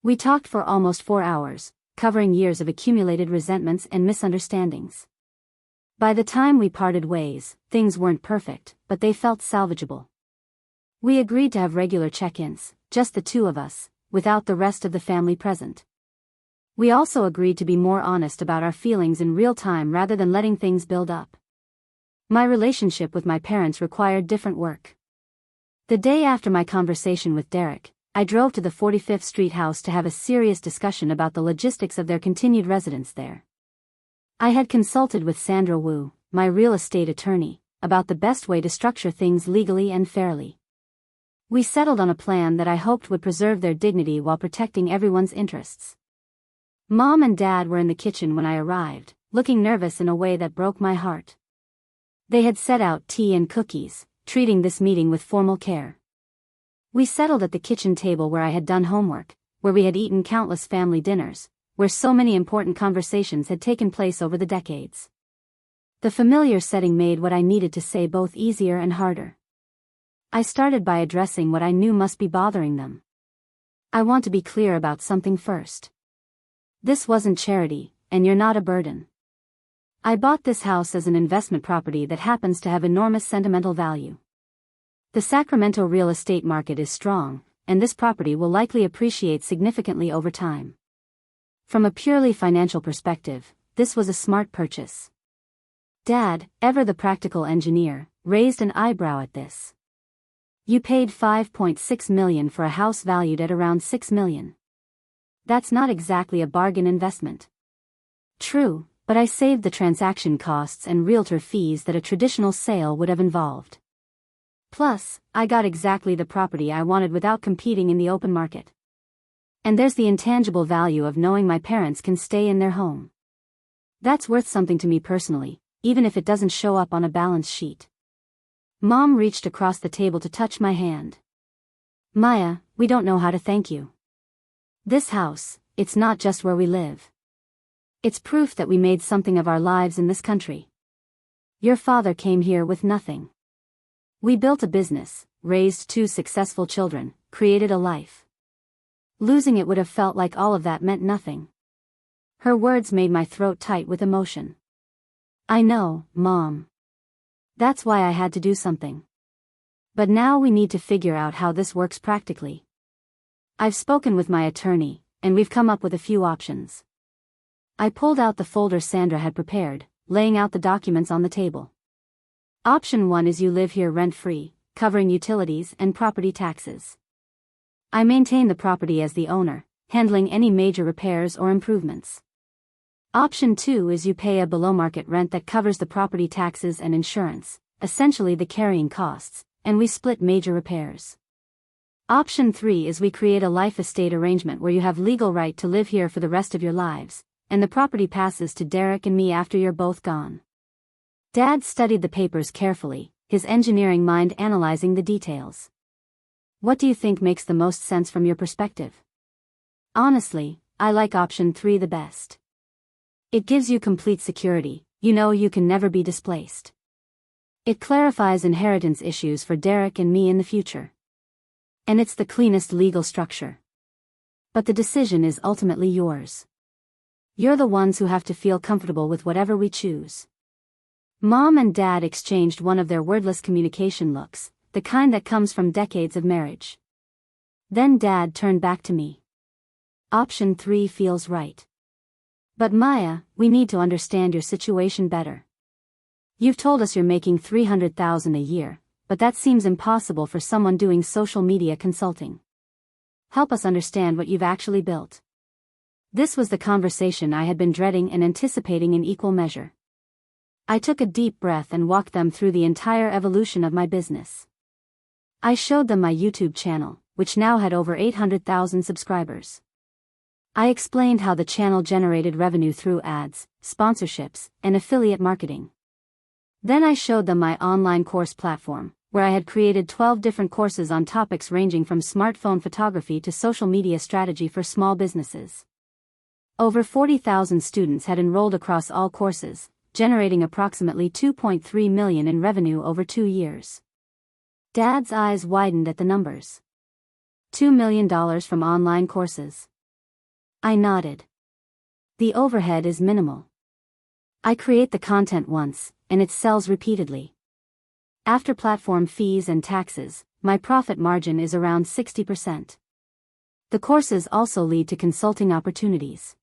We talked for almost 4 hours, covering years of accumulated resentments and misunderstandings. By the time we parted ways, things weren't perfect, but they felt salvageable. We agreed to have regular check-ins, just the two of us, without the rest of the family present. We also agreed to be more honest about our feelings in real time rather than letting things build up. My relationship with my parents required different work. The day after my conversation with Derek, I drove to the 45th Street house to have a serious discussion about the logistics of their continued residence there. I had consulted with Sandra Wu, my real estate attorney, about the best way to structure things legally and fairly. We settled on a plan that I hoped would preserve their dignity while protecting everyone's interests. Mom and Dad were in the kitchen when I arrived, looking nervous in a way that broke my heart. They had set out tea and cookies, treating this meeting with formal care. We settled at the kitchen table where I had done homework, where we had eaten countless family dinners, where so many important conversations had taken place over the decades. The familiar setting made what I needed to say both easier and harder. I started by addressing what I knew must be bothering them. I want to be clear about something first. This wasn't charity, and you're not a burden. I bought this house as an investment property that happens to have enormous sentimental value. The Sacramento real estate market is strong, and this property will likely appreciate significantly over time. From a purely financial perspective, this was a smart purchase. Dad, ever the practical engineer, raised an eyebrow at this. You paid $5.6 million for a house valued at around $6 million. That's not exactly a bargain investment. True, but I saved the transaction costs and realtor fees that a traditional sale would have involved. Plus, I got exactly the property I wanted without competing in the open market. And there's the intangible value of knowing my parents can stay in their home. That's worth something to me personally, even if it doesn't show up on a balance sheet. Mom reached across the table to touch my hand. Maya, we don't know how to thank you. This house, it's not just where we live. It's proof that we made something of our lives in this country. Your father came here with nothing. We built a business, raised 2 successful children, created a life. Losing it would have felt like all of that meant nothing. Her words made my throat tight with emotion. I know, Mom. That's why I had to do something. But now we need to figure out how this works practically. I've spoken with my attorney, and we've come up with a few options. I pulled out the folder Sandra had prepared, laying out the documents on the table. Option 1 is you live here rent-free, covering utilities and property taxes. I maintain the property as the owner, handling any major repairs or improvements. Option 2 is you pay a below-market rent that covers the property taxes and insurance, essentially the carrying costs, and we split major repairs. Option 3 is we create a life estate arrangement where you have legal right to live here for the rest of your lives, and the property passes to Derek and me after you're both gone. Dad studied the papers carefully, his engineering mind analyzing the details. What do you think makes the most sense from your perspective? Honestly, I like option 3 the best. It gives you complete security, you know you can never be displaced. It clarifies inheritance issues for Derek and me in the future. And it's the cleanest legal structure. But the decision is ultimately yours. You're the ones who have to feel comfortable with whatever we choose. Mom and Dad exchanged one of their wordless communication looks, the kind that comes from decades of marriage. Then Dad turned back to me. Option 3 feels right. But Maya, we need to understand your situation better. You've told us you're making $300,000 a year, but that seems impossible for someone doing social media consulting. Help us understand what you've actually built. This was the conversation I had been dreading and anticipating in equal measure. I took a deep breath and walked them through the entire evolution of my business. I showed them my YouTube channel, which now had over 800,000 subscribers. I explained how the channel generated revenue through ads, sponsorships, and affiliate marketing. Then I showed them my online course platform, where I had created 12 different courses on topics ranging from smartphone photography to social media strategy for small businesses. Over 40,000 students had enrolled across all courses, generating approximately $2.3 million in revenue over 2 years. Dad's eyes widened at the numbers. $2 million from online courses. I nodded. The overhead is minimal. I create the content once, and it sells repeatedly. After platform fees and taxes, my profit margin is around 60%. The courses also lead to consulting opportunities.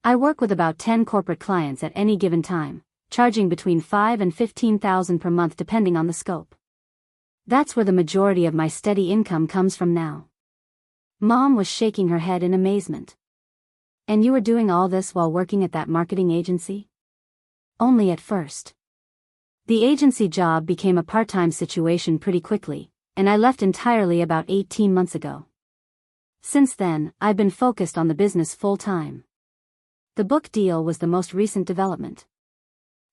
I work with about 10 corporate clients at any given time, charging between $5,000 and $15,000 per month depending on the scope. That's where the majority of my steady income comes from now. Mom was shaking her head in amazement. And you were doing all this while working at that marketing agency? Only at first. The agency job became a part-time situation pretty quickly, and I left entirely about 18 months ago. Since then, I've been focused on the business full-time. The book deal was the most recent development.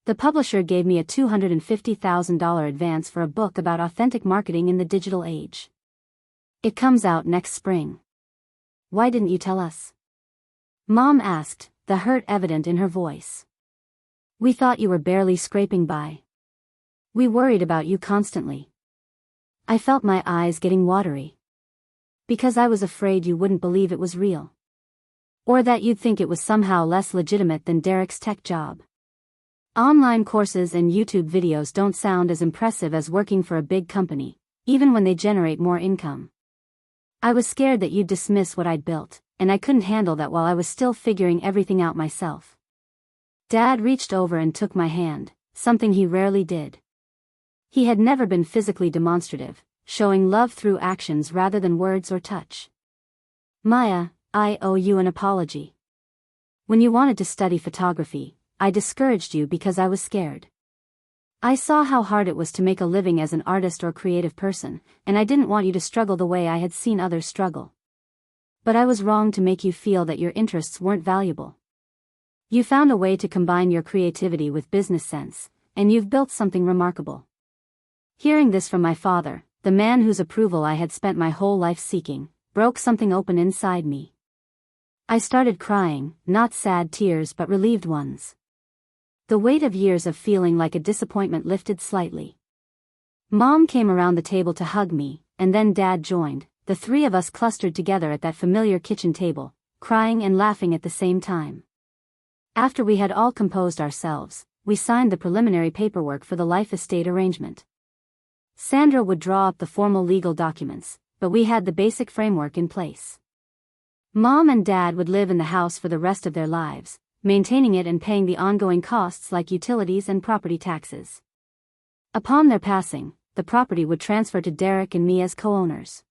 The publisher gave me a $250,000 advance for a book about authentic marketing in the digital age. It comes out next spring. Why didn't you tell us? Mom asked, the hurt evident in her voice. We thought you were barely scraping by. We worried about you constantly. I felt my eyes getting watery. Because I was afraid you wouldn't believe it was real. Or that you'd think it was somehow less legitimate than Derek's tech job. Online courses and YouTube videos don't sound as impressive as working for a big company, even when they generate more income. I was scared that you'd dismiss what I'd built, and I couldn't handle that while I was still figuring everything out myself. Dad reached over and took my hand, something he rarely did. He had never been physically demonstrative, showing love through actions rather than words or touch. Maya, I owe you an apology. When you wanted to study photography, I discouraged you because I was scared. I saw how hard it was to make a living as an artist or creative person, and I didn't want you to struggle the way I had seen others struggle. But I was wrong to make you feel that your interests weren't valuable. You found a way to combine your creativity with business sense, and you've built something remarkable. Hearing this from my father, the man whose approval I had spent my whole life seeking, broke something open inside me. I started crying, not sad tears but relieved ones. The weight of years of feeling like a disappointment lifted slightly. Mom came around the table to hug me, and then Dad joined, the three of us clustered together at that familiar kitchen table, crying and laughing at the same time. After we had all composed ourselves, we signed the preliminary paperwork for the life estate arrangement. Sandra would draw up the formal legal documents, but we had the basic framework in place. Mom and Dad would live in the house for the rest of their lives, maintaining it and paying the ongoing costs like utilities and property taxes. Upon their passing, the property would transfer to Derek and me as co-owners.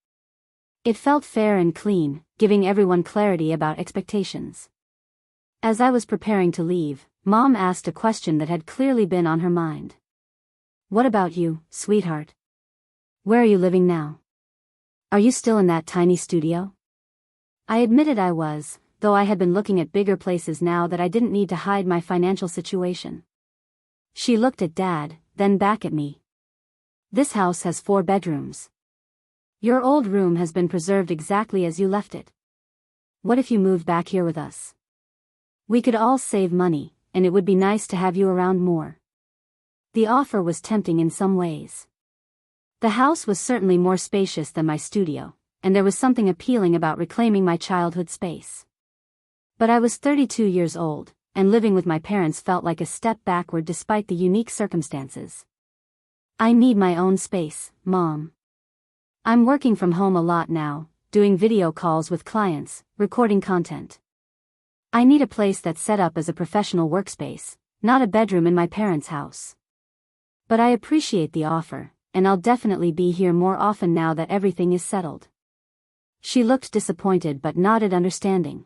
It felt fair and clean, giving everyone clarity about expectations. As I was preparing to leave, Mom asked a question that had clearly been on her mind. What about you, sweetheart? Where are you living now? Are you still in that tiny studio? I admitted I was, though I had been looking at bigger places now that I didn't need to hide my financial situation. She looked at Dad, then back at me. This house has 4 bedrooms. Your old room has been preserved exactly as you left it. What if you moved back here with us? We could all save money, and it would be nice to have you around more. The offer was tempting in some ways. The house was certainly more spacious than my studio, and there was something appealing about reclaiming my childhood space. But I was 32 years old, and living with my parents felt like a step backward despite the unique circumstances. I need my own space, Mom. I'm working from home a lot now, doing video calls with clients, recording content. I need a place that's set up as a professional workspace, not a bedroom in my parents' house. But I appreciate the offer, and I'll definitely be here more often now that everything is settled. She looked disappointed but nodded understanding.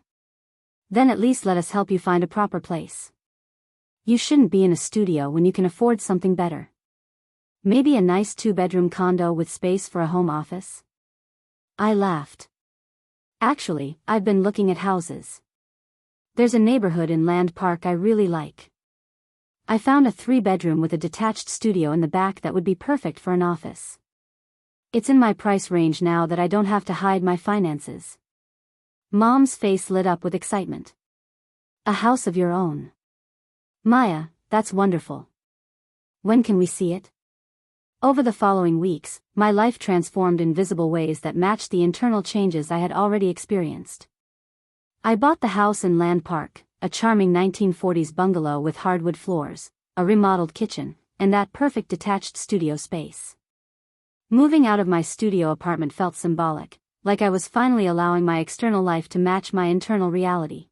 Then at least let us help you find a proper place. You shouldn't be in a studio when you can afford something better. Maybe a nice 2-bedroom condo with space for a home office? I laughed. Actually, I've been looking at houses. There's a neighborhood in Land Park I really like. I found a 3-bedroom with a detached studio in the back that would be perfect for an office. It's in my price range now that I don't have to hide my finances. Mom's face lit up with excitement. A house of your own. Maya, that's wonderful. When can we see it? Over the following weeks, my life transformed in visible ways that matched the internal changes I had already experienced. I bought the house in Land Park, a charming 1940s bungalow with hardwood floors, a remodeled kitchen, and that perfect detached studio space. Moving out of my studio apartment felt symbolic, like I was finally allowing my external life to match my internal reality.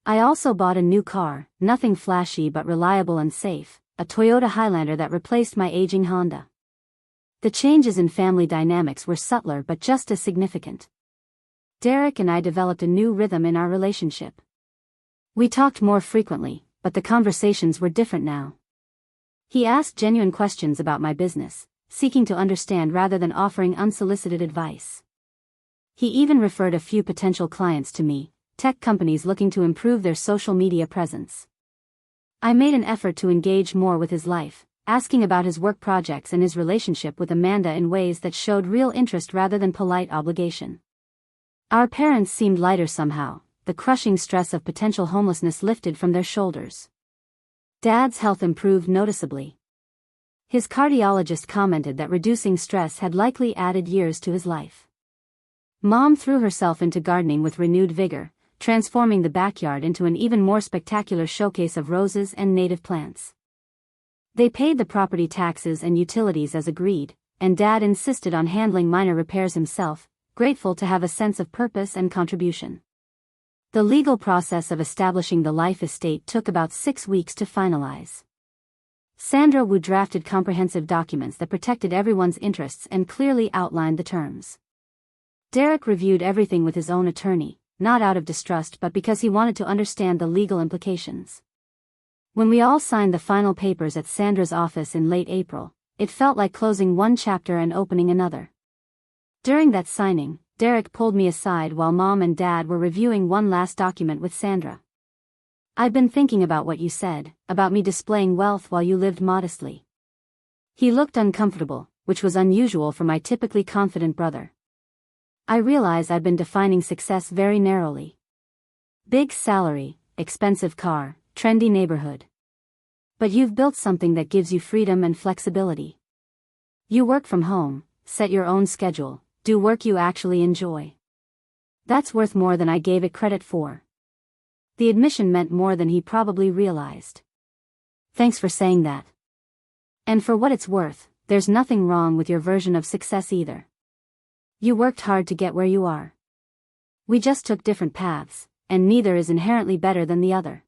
I also bought a new car, nothing flashy but reliable and safe, a Toyota Highlander that replaced my aging Honda. The changes in family dynamics were subtler but just as significant. Derek and I developed a new rhythm in our relationship. We talked more frequently, but the conversations were different now. He asked genuine questions about my business, seeking to understand rather than offering unsolicited advice. He even referred a few potential clients to me, tech companies looking to improve their social media presence. I made an effort to engage more with his life, asking about his work projects and his relationship with Amanda in ways that showed real interest rather than polite obligation. Our parents seemed lighter somehow, the crushing stress of potential homelessness lifted from their shoulders. Dad's health improved noticeably. His cardiologist commented that reducing stress had likely added years to his life. Mom threw herself into gardening with renewed vigor, transforming the backyard into an even more spectacular showcase of roses and native plants. They paid the property taxes and utilities as agreed, and Dad insisted on handling minor repairs himself, grateful to have a sense of purpose and contribution. The legal process of establishing the life estate took about 6 weeks to finalize. Sandra Wu drafted comprehensive documents that protected everyone's interests and clearly outlined the terms. Derek reviewed everything with his own attorney, not out of distrust but because he wanted to understand the legal implications. When we all signed the final papers at Sandra's office in late April, it felt like closing one chapter and opening another. During that signing, Derek pulled me aside while Mom and Dad were reviewing one last document with Sandra. "I've been thinking about what you said, about me displaying wealth while you lived modestly." He looked uncomfortable, which was unusual for my typically confident brother. I realize I've been defining success very narrowly. Big salary, expensive car, trendy neighborhood. But you've built something that gives you freedom and flexibility. You work from home, set your own schedule, do work you actually enjoy. That's worth more than I gave it credit for. The admission meant more than he probably realized. Thanks for saying that. And for what it's worth, there's nothing wrong with your version of success either. You worked hard to get where you are. We just took different paths, and neither is inherently better than the other.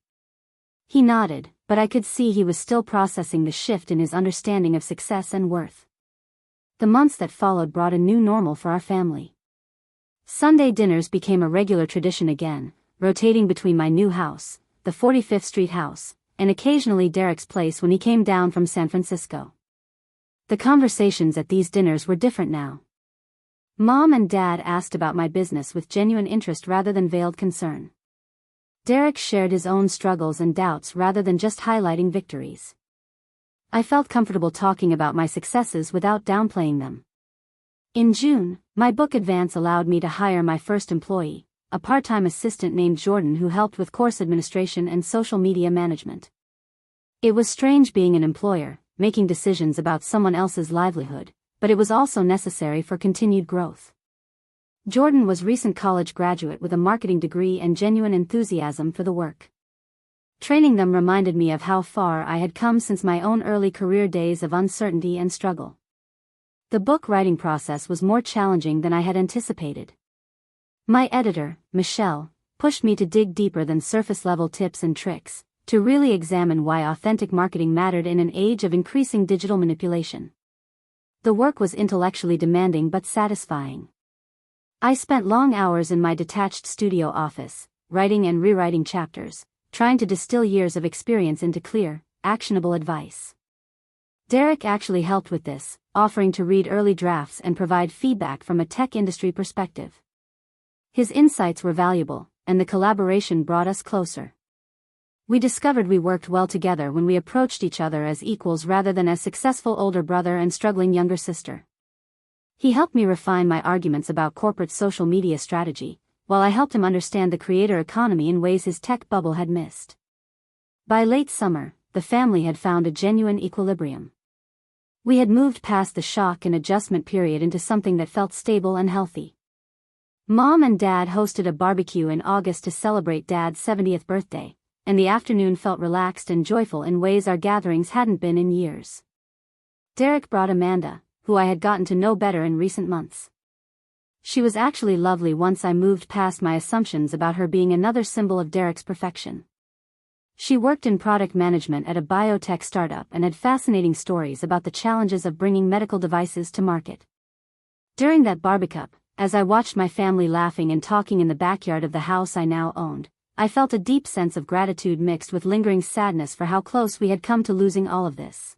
He nodded, but I could see he was still processing the shift in his understanding of success and worth. The months that followed brought a new normal for our family. Sunday dinners became a regular tradition again, rotating between my new house, the 45th Street house, and occasionally Derek's place when he came down from San Francisco. The conversations at these dinners were different now. Mom and Dad asked about my business with genuine interest rather than veiled concern. Derek shared his own struggles and doubts rather than just highlighting victories. I felt comfortable talking about my successes without downplaying them. In June, my book advance allowed me to hire my first employee, a part-time assistant named Jordan who helped with course administration and social media management. It was strange being an employer, making decisions about someone else's livelihood, but it was also necessary for continued growth. Jordan was a recent college graduate with a marketing degree and genuine enthusiasm for the work. Training them reminded me of how far I had come since my own early career days of uncertainty and struggle. The book writing process was more challenging than I had anticipated. My editor, Michelle, pushed me to dig deeper than surface-level tips and tricks, to really examine why authentic marketing mattered in an age of increasing digital manipulation. The work was intellectually demanding but satisfying. I spent long hours in my detached studio office, writing and rewriting chapters, trying to distill years of experience into clear, actionable advice. Derek actually helped with this, offering to read early drafts and provide feedback from a tech industry perspective. His insights were valuable, and the collaboration brought us closer. We discovered we worked well together when we approached each other as equals rather than as successful older brother and struggling younger sister. He helped me refine my arguments about corporate social media strategy, while I helped him understand the creator economy in ways his tech bubble had missed. By late summer, the family had found a genuine equilibrium. We had moved past the shock and adjustment period into something that felt stable and healthy. Mom and Dad hosted a barbecue in August to celebrate Dad's 70th birthday, and the afternoon felt relaxed and joyful in ways our gatherings hadn't been in years. Derek brought Amanda, who I had gotten to know better in recent months. She was actually lovely once I moved past my assumptions about her being another symbol of Derek's perfection. She worked in product management at a biotech startup and had fascinating stories about the challenges of bringing medical devices to market. During that barbecue, as I watched my family laughing and talking in the backyard of the house I now owned, I felt a deep sense of gratitude mixed with lingering sadness for how close we had come to losing all of this.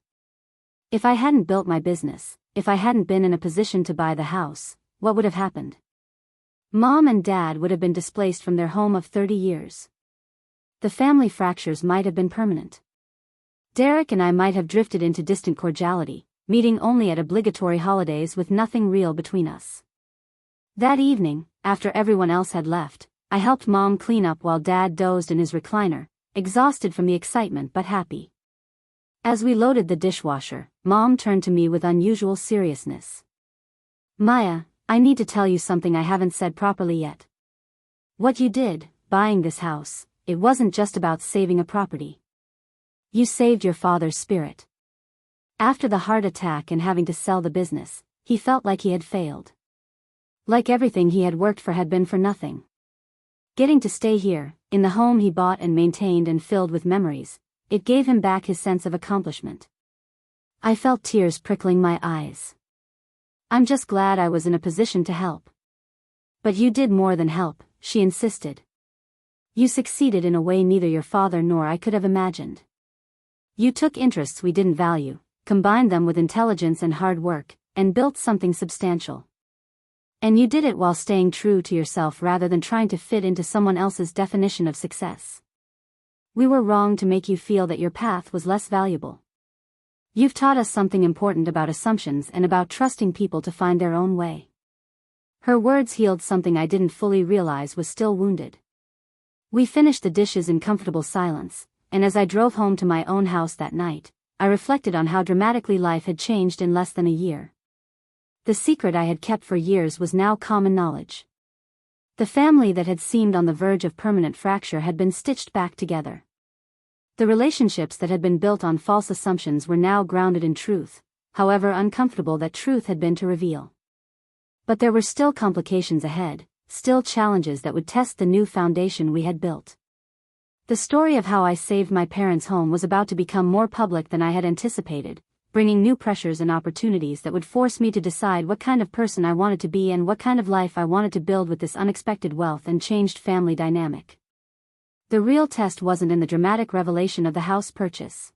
If I hadn't built my business, if I hadn't been in a position to buy the house, what would have happened? Mom and Dad would have been displaced from their home of 30 years. The family fractures might have been permanent. Derek and I might have drifted into distant cordiality, meeting only at obligatory holidays with nothing real between us. That evening, after everyone else had left, I helped Mom clean up while Dad dozed in his recliner, exhausted from the excitement but happy. As we loaded the dishwasher, Mom turned to me with unusual seriousness. "Maya, I need to tell you something I haven't said properly yet. What you did, buying this house, it wasn't just about saving a property. You saved your father's spirit. After the heart attack and having to sell the business, he felt like he had failed. Like everything he had worked for had been for nothing. Getting to stay here, in the home he bought and maintained and filled with memories, it gave him back his sense of accomplishment." I felt tears prickling my eyes. "I'm just glad I was in a position to help." "But you did more than help," she insisted. "You succeeded in a way neither your father nor I could have imagined. You took interests we didn't value, combined them with intelligence and hard work, and built something substantial. And you did it while staying true to yourself rather than trying to fit into someone else's definition of success. We were wrong to make you feel that your path was less valuable. You've taught us something important about assumptions and about trusting people to find their own way." Her words healed something I didn't fully realize was still wounded. We finished the dishes in comfortable silence, and as I drove home to my own house that night, I reflected on how dramatically life had changed in less than a year. The secret I had kept for years was now common knowledge. The family that had seemed on the verge of permanent fracture had been stitched back together. The relationships that had been built on false assumptions were now grounded in truth, however uncomfortable that truth had been to reveal. But there were still complications ahead, still challenges that would test the new foundation we had built. The story of how I saved my parents' home was about to become more public than I had anticipated, bringing new pressures and opportunities that would force me to decide what kind of person I wanted to be and what kind of life I wanted to build with this unexpected wealth and changed family dynamic. The real test wasn't in the dramatic revelation of the house purchase.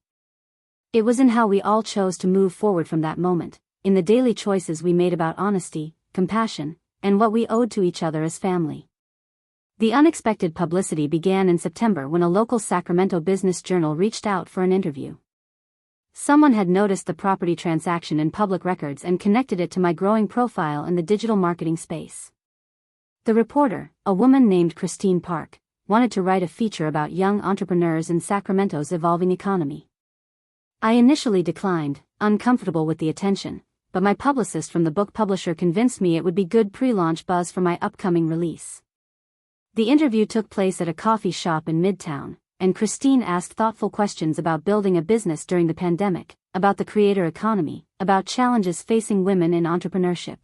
It was in how we all chose to move forward from that moment, in the daily choices we made about honesty, compassion, and what we owed to each other as family. The unexpected publicity began in September when a local Sacramento business journal reached out for an interview. Someone had noticed the property transaction in public records and connected it to my growing profile in the digital marketing space. The reporter, a woman named Christine Park, wanted to write a feature about young entrepreneurs in Sacramento's evolving economy. I initially declined, uncomfortable with the attention, but my publicist from the book publisher convinced me it would be good pre-launch buzz for my upcoming release. The interview took place at a coffee shop in Midtown, and Christine asked thoughtful questions about building a business during the pandemic, about the creator economy, about challenges facing women in entrepreneurship.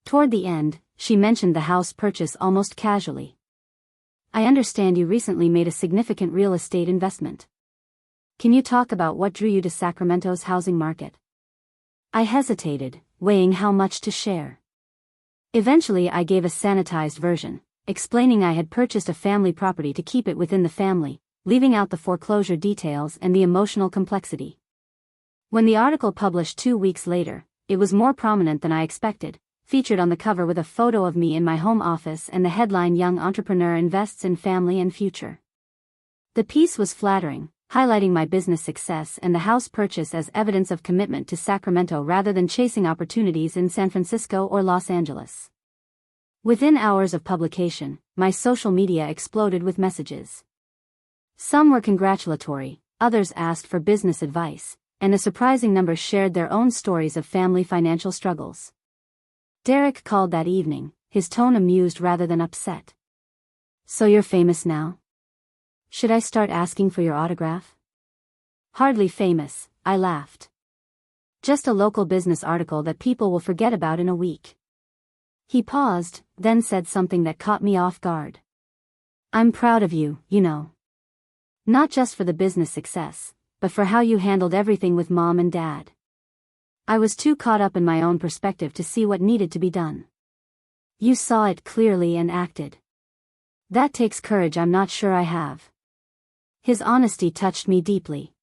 Toward the end, she mentioned the house purchase almost casually. "I understand you recently made a significant real estate investment. Can you talk about what drew you to Sacramento's housing market?" I hesitated, weighing how much to share. Eventually I gave a sanitized version, explaining I had purchased a family property to keep it within the family, leaving out the foreclosure details and the emotional complexity. When the article published 2 weeks later, it was more prominent than I expected, featured on the cover with a photo of me in my home office and the headline "Young Entrepreneur Invests in Family and Future." The piece was flattering, highlighting my business success and the house purchase as evidence of commitment to Sacramento rather than chasing opportunities in San Francisco or Los Angeles. Within hours of publication, my social media exploded with messages. Some were congratulatory, others asked for business advice, and a surprising number shared their own stories of family financial struggles. Derek called that evening, his tone amused rather than upset. "So you're famous now? Should I start asking for your autograph?" "Hardly famous," I laughed. "Just a local business article that people will forget about in a week." He paused, then said something that caught me off guard. "I'm proud of you, you know. Not just for the business success, but for how you handled everything with Mom and Dad." I was too caught up in my own perspective to see what needed to be done. "You saw it clearly and acted. That takes courage I'm not sure I have." His honesty touched me deeply.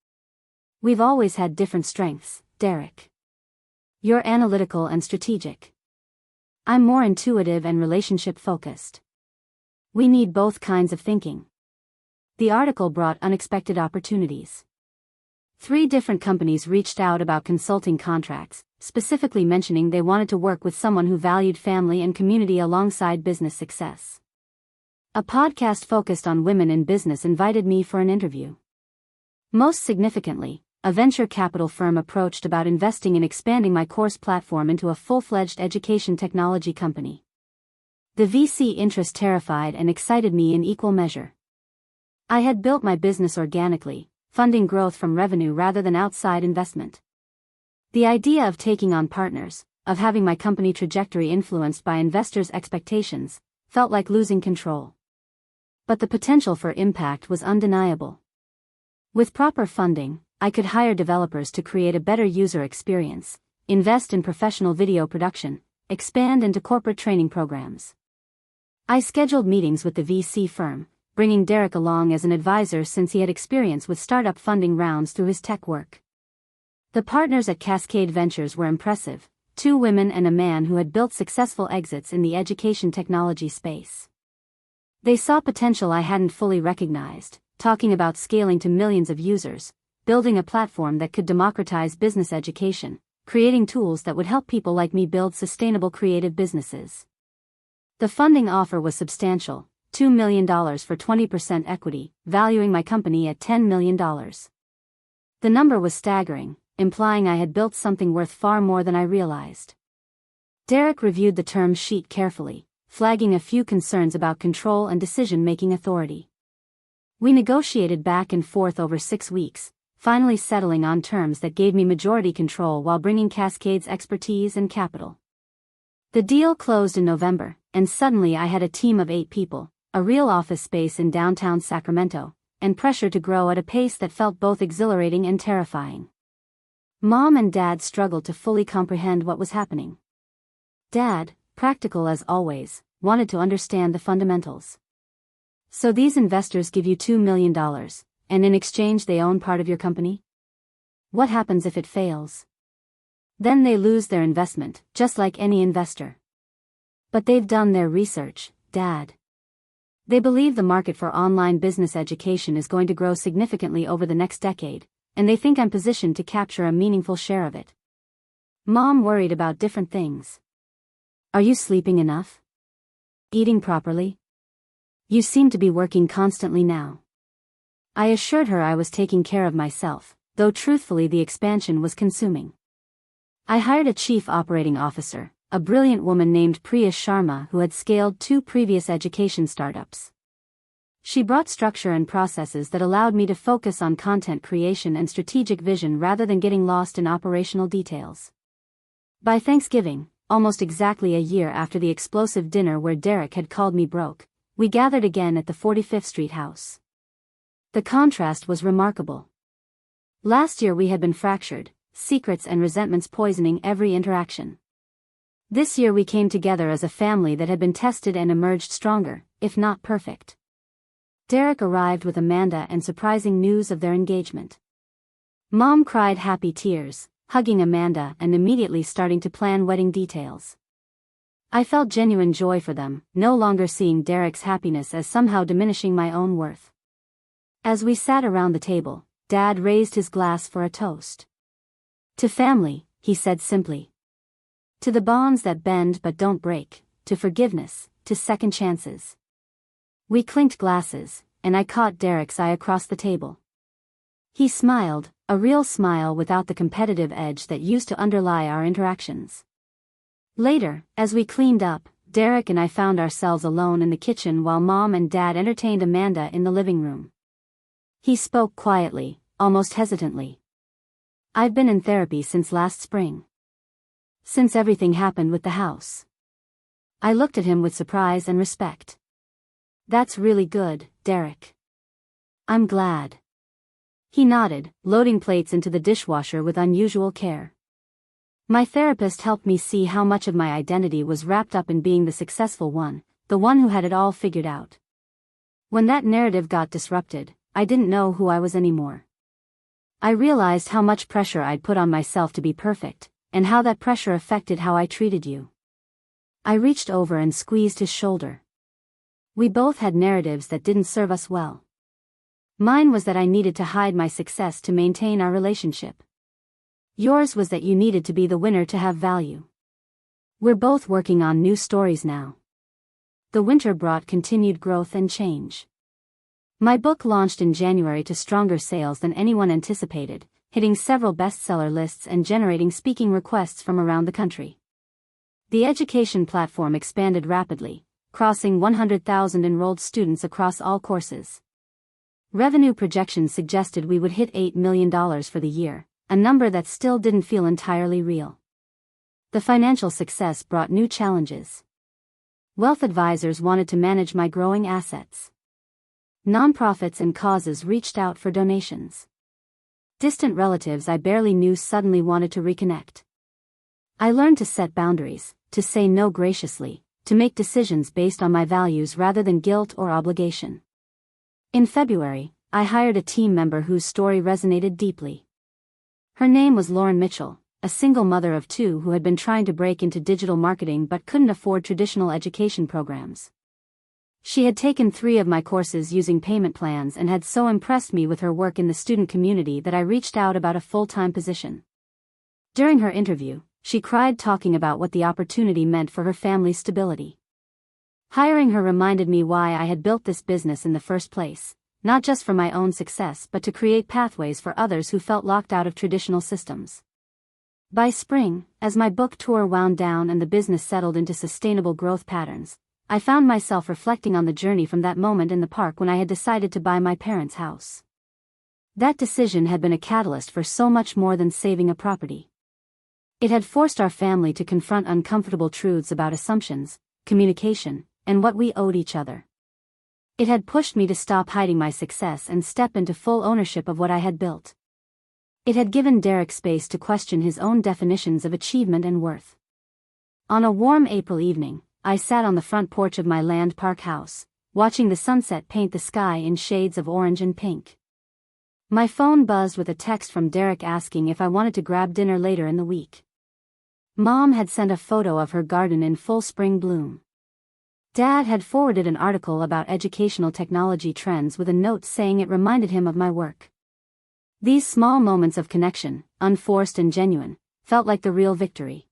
"We've always had different strengths, Derek. You're analytical and strategic. I'm more intuitive and relationship-focused. We need both kinds of thinking." The article brought unexpected opportunities. 3 different companies reached out about consulting contracts, specifically mentioning they wanted to work with someone who valued family and community alongside business success. A podcast focused on women in business invited me for an interview. Most significantly, a venture capital firm approached about investing in expanding my course platform into a full-fledged education technology company. The VC interest terrified and excited me in equal measure. I had built my business organically, funding growth from revenue rather than outside investment. The idea of taking on partners, of having my company trajectory influenced by investors' expectations, felt like losing control. But the potential for impact was undeniable. With proper funding, I could hire developers to create a better user experience, invest in professional video production, expand into corporate training programs. I scheduled meetings with the VC firm, bringing Derek along as an advisor since he had experience with startup funding rounds through his tech work. The partners at Cascade Ventures were impressive, 2 women and a man who had built successful exits in the education technology space. They saw potential I hadn't fully recognized, talking about scaling to millions of users, building a platform that could democratize business education, creating tools that would help people like me build sustainable creative businesses. The funding offer was substantial, $2 million for 20% equity, valuing my company at $10 million. The number was staggering, implying I had built something worth far more than I realized. Derek reviewed the term sheet carefully, flagging a few concerns about control and decision-making authority. We negotiated back and forth over 6 weeks, finally settling on terms that gave me majority control while bringing Cascade's expertise and capital. The deal closed in November, and suddenly I had a team of 8 people, a real office space in downtown Sacramento, and pressure to grow at a pace that felt both exhilarating and terrifying. Mom and Dad struggled to fully comprehend what was happening. Dad, practical as always, wanted to understand the fundamentals. "So these investors give you $2 million, and in exchange they own part of your company? What happens if it fails?" "Then they lose their investment, just like any investor." "But they've done their research, Dad. They believe the market for online business education is going to grow significantly over the next decade, and they think I'm positioned to capture a meaningful share of it." Mom worried about different things. "Are you sleeping enough? Eating properly? You seem to be working constantly now." I assured her I was taking care of myself, though truthfully the expansion was consuming. I hired a chief operating officer, a brilliant woman named Priya Sharma who had scaled 2 previous education startups. She brought structure and processes that allowed me to focus on content creation and strategic vision rather than getting lost in operational details. By Thanksgiving, almost exactly a year after the explosive dinner where Derek had called me broke, we gathered again at the 45th Street house. The contrast was remarkable. Last year we had been fractured, secrets and resentments poisoning every interaction. This year we came together as a family that had been tested and emerged stronger, if not perfect. Derek arrived with Amanda and surprising news of their engagement. Mom cried happy tears, hugging Amanda and immediately starting to plan wedding details. I felt genuine joy for them, no longer seeing Derek's happiness as somehow diminishing my own worth. As we sat around the table, Dad raised his glass for a toast. To family, he said simply. To the bonds that bend but don't break, to forgiveness, to second chances. We clinked glasses, and I caught Derek's eye across the table. He smiled, a real smile without the competitive edge that used to underlie our interactions. Later, as we cleaned up, Derek and I found ourselves alone in the kitchen while Mom and Dad entertained Amanda in the living room. He spoke quietly, almost hesitantly. I've been in therapy since last spring. Since everything happened with the house. I looked at him with surprise and respect. That's really good, Derek. I'm glad. He nodded, loading plates into the dishwasher with unusual care. My therapist helped me see how much of my identity was wrapped up in being the successful one, the one who had it all figured out. When that narrative got disrupted, I didn't know who I was anymore. I realized how much pressure I'd put on myself to be perfect, and how that pressure affected how I treated you. I reached over and squeezed his shoulder. We both had narratives that didn't serve us well. Mine was that I needed to hide my success to maintain our relationship. Yours was that you needed to be the winner to have value. We're both working on new stories now. The winter brought continued growth and change. My book launched in January to stronger sales than anyone anticipated, hitting several bestseller lists and generating speaking requests from around the country. The education platform expanded rapidly, crossing 100,000 enrolled students across all courses. Revenue projections suggested we would hit $8 million for the year, a number that still didn't feel entirely real. The financial success brought new challenges. Wealth advisors wanted to manage my growing assets. Nonprofits and causes reached out for donations. Distant relatives I barely knew suddenly wanted to reconnect. I learned to set boundaries, to say no graciously, to make decisions based on my values rather than guilt or obligation. In February, I hired a team member whose story resonated deeply. Her name was Lauren Mitchell, a single mother of 2 who had been trying to break into digital marketing but couldn't afford traditional education programs. She had taken 3 of my courses using payment plans and had so impressed me with her work in the student community that I reached out about a full-time position. During her interview, she cried talking about what the opportunity meant for her family's stability. Hiring her reminded me why I had built this business in the first place, not just for my own success but to create pathways for others who felt locked out of traditional systems. By spring, as my book tour wound down and the business settled into sustainable growth patterns, I found myself reflecting on the journey from that moment in the park when I had decided to buy my parents' house. That decision had been a catalyst for so much more than saving a property. It had forced our family to confront uncomfortable truths about assumptions, communication, and what we owed each other. It had pushed me to stop hiding my success and step into full ownership of what I had built. It had given Derek space to question his own definitions of achievement and worth. On a warm April evening, I sat on the front porch of my Land Park house, watching the sunset paint the sky in shades of orange and pink. My phone buzzed with a text from Derek asking if I wanted to grab dinner later in the week. Mom had sent a photo of her garden in full spring bloom. Dad had forwarded an article about educational technology trends with a note saying it reminded him of my work. These small moments of connection, unforced and genuine, felt like the real victory.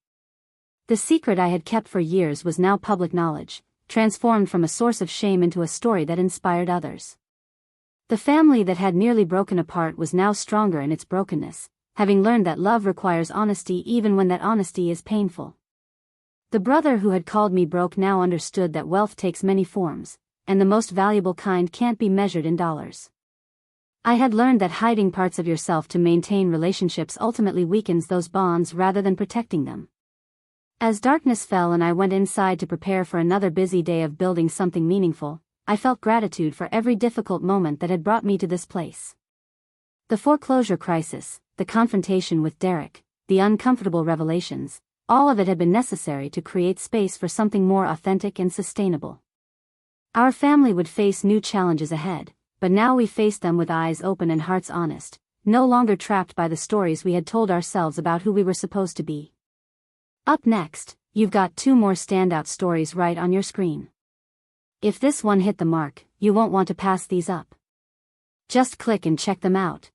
The secret I had kept for years was now public knowledge, transformed from a source of shame into a story that inspired others. The family that had nearly broken apart was now stronger in its brokenness, having learned that love requires honesty even when that honesty is painful. The brother who had called me broke now understood that wealth takes many forms, and the most valuable kind can't be measured in dollars. I had learned that hiding parts of yourself to maintain relationships ultimately weakens those bonds rather than protecting them. As darkness fell and I went inside to prepare for another busy day of building something meaningful, I felt gratitude for every difficult moment that had brought me to this place. The foreclosure crisis, the confrontation with Derek, the uncomfortable revelations, all of it had been necessary to create space for something more authentic and sustainable. Our family would face new challenges ahead, but now we faced them with eyes open and hearts honest, no longer trapped by the stories we had told ourselves about who we were supposed to be. Up next, you've got 2 more standout stories right on your screen. If this one hit the mark, you won't want to pass these up. Just click and check them out.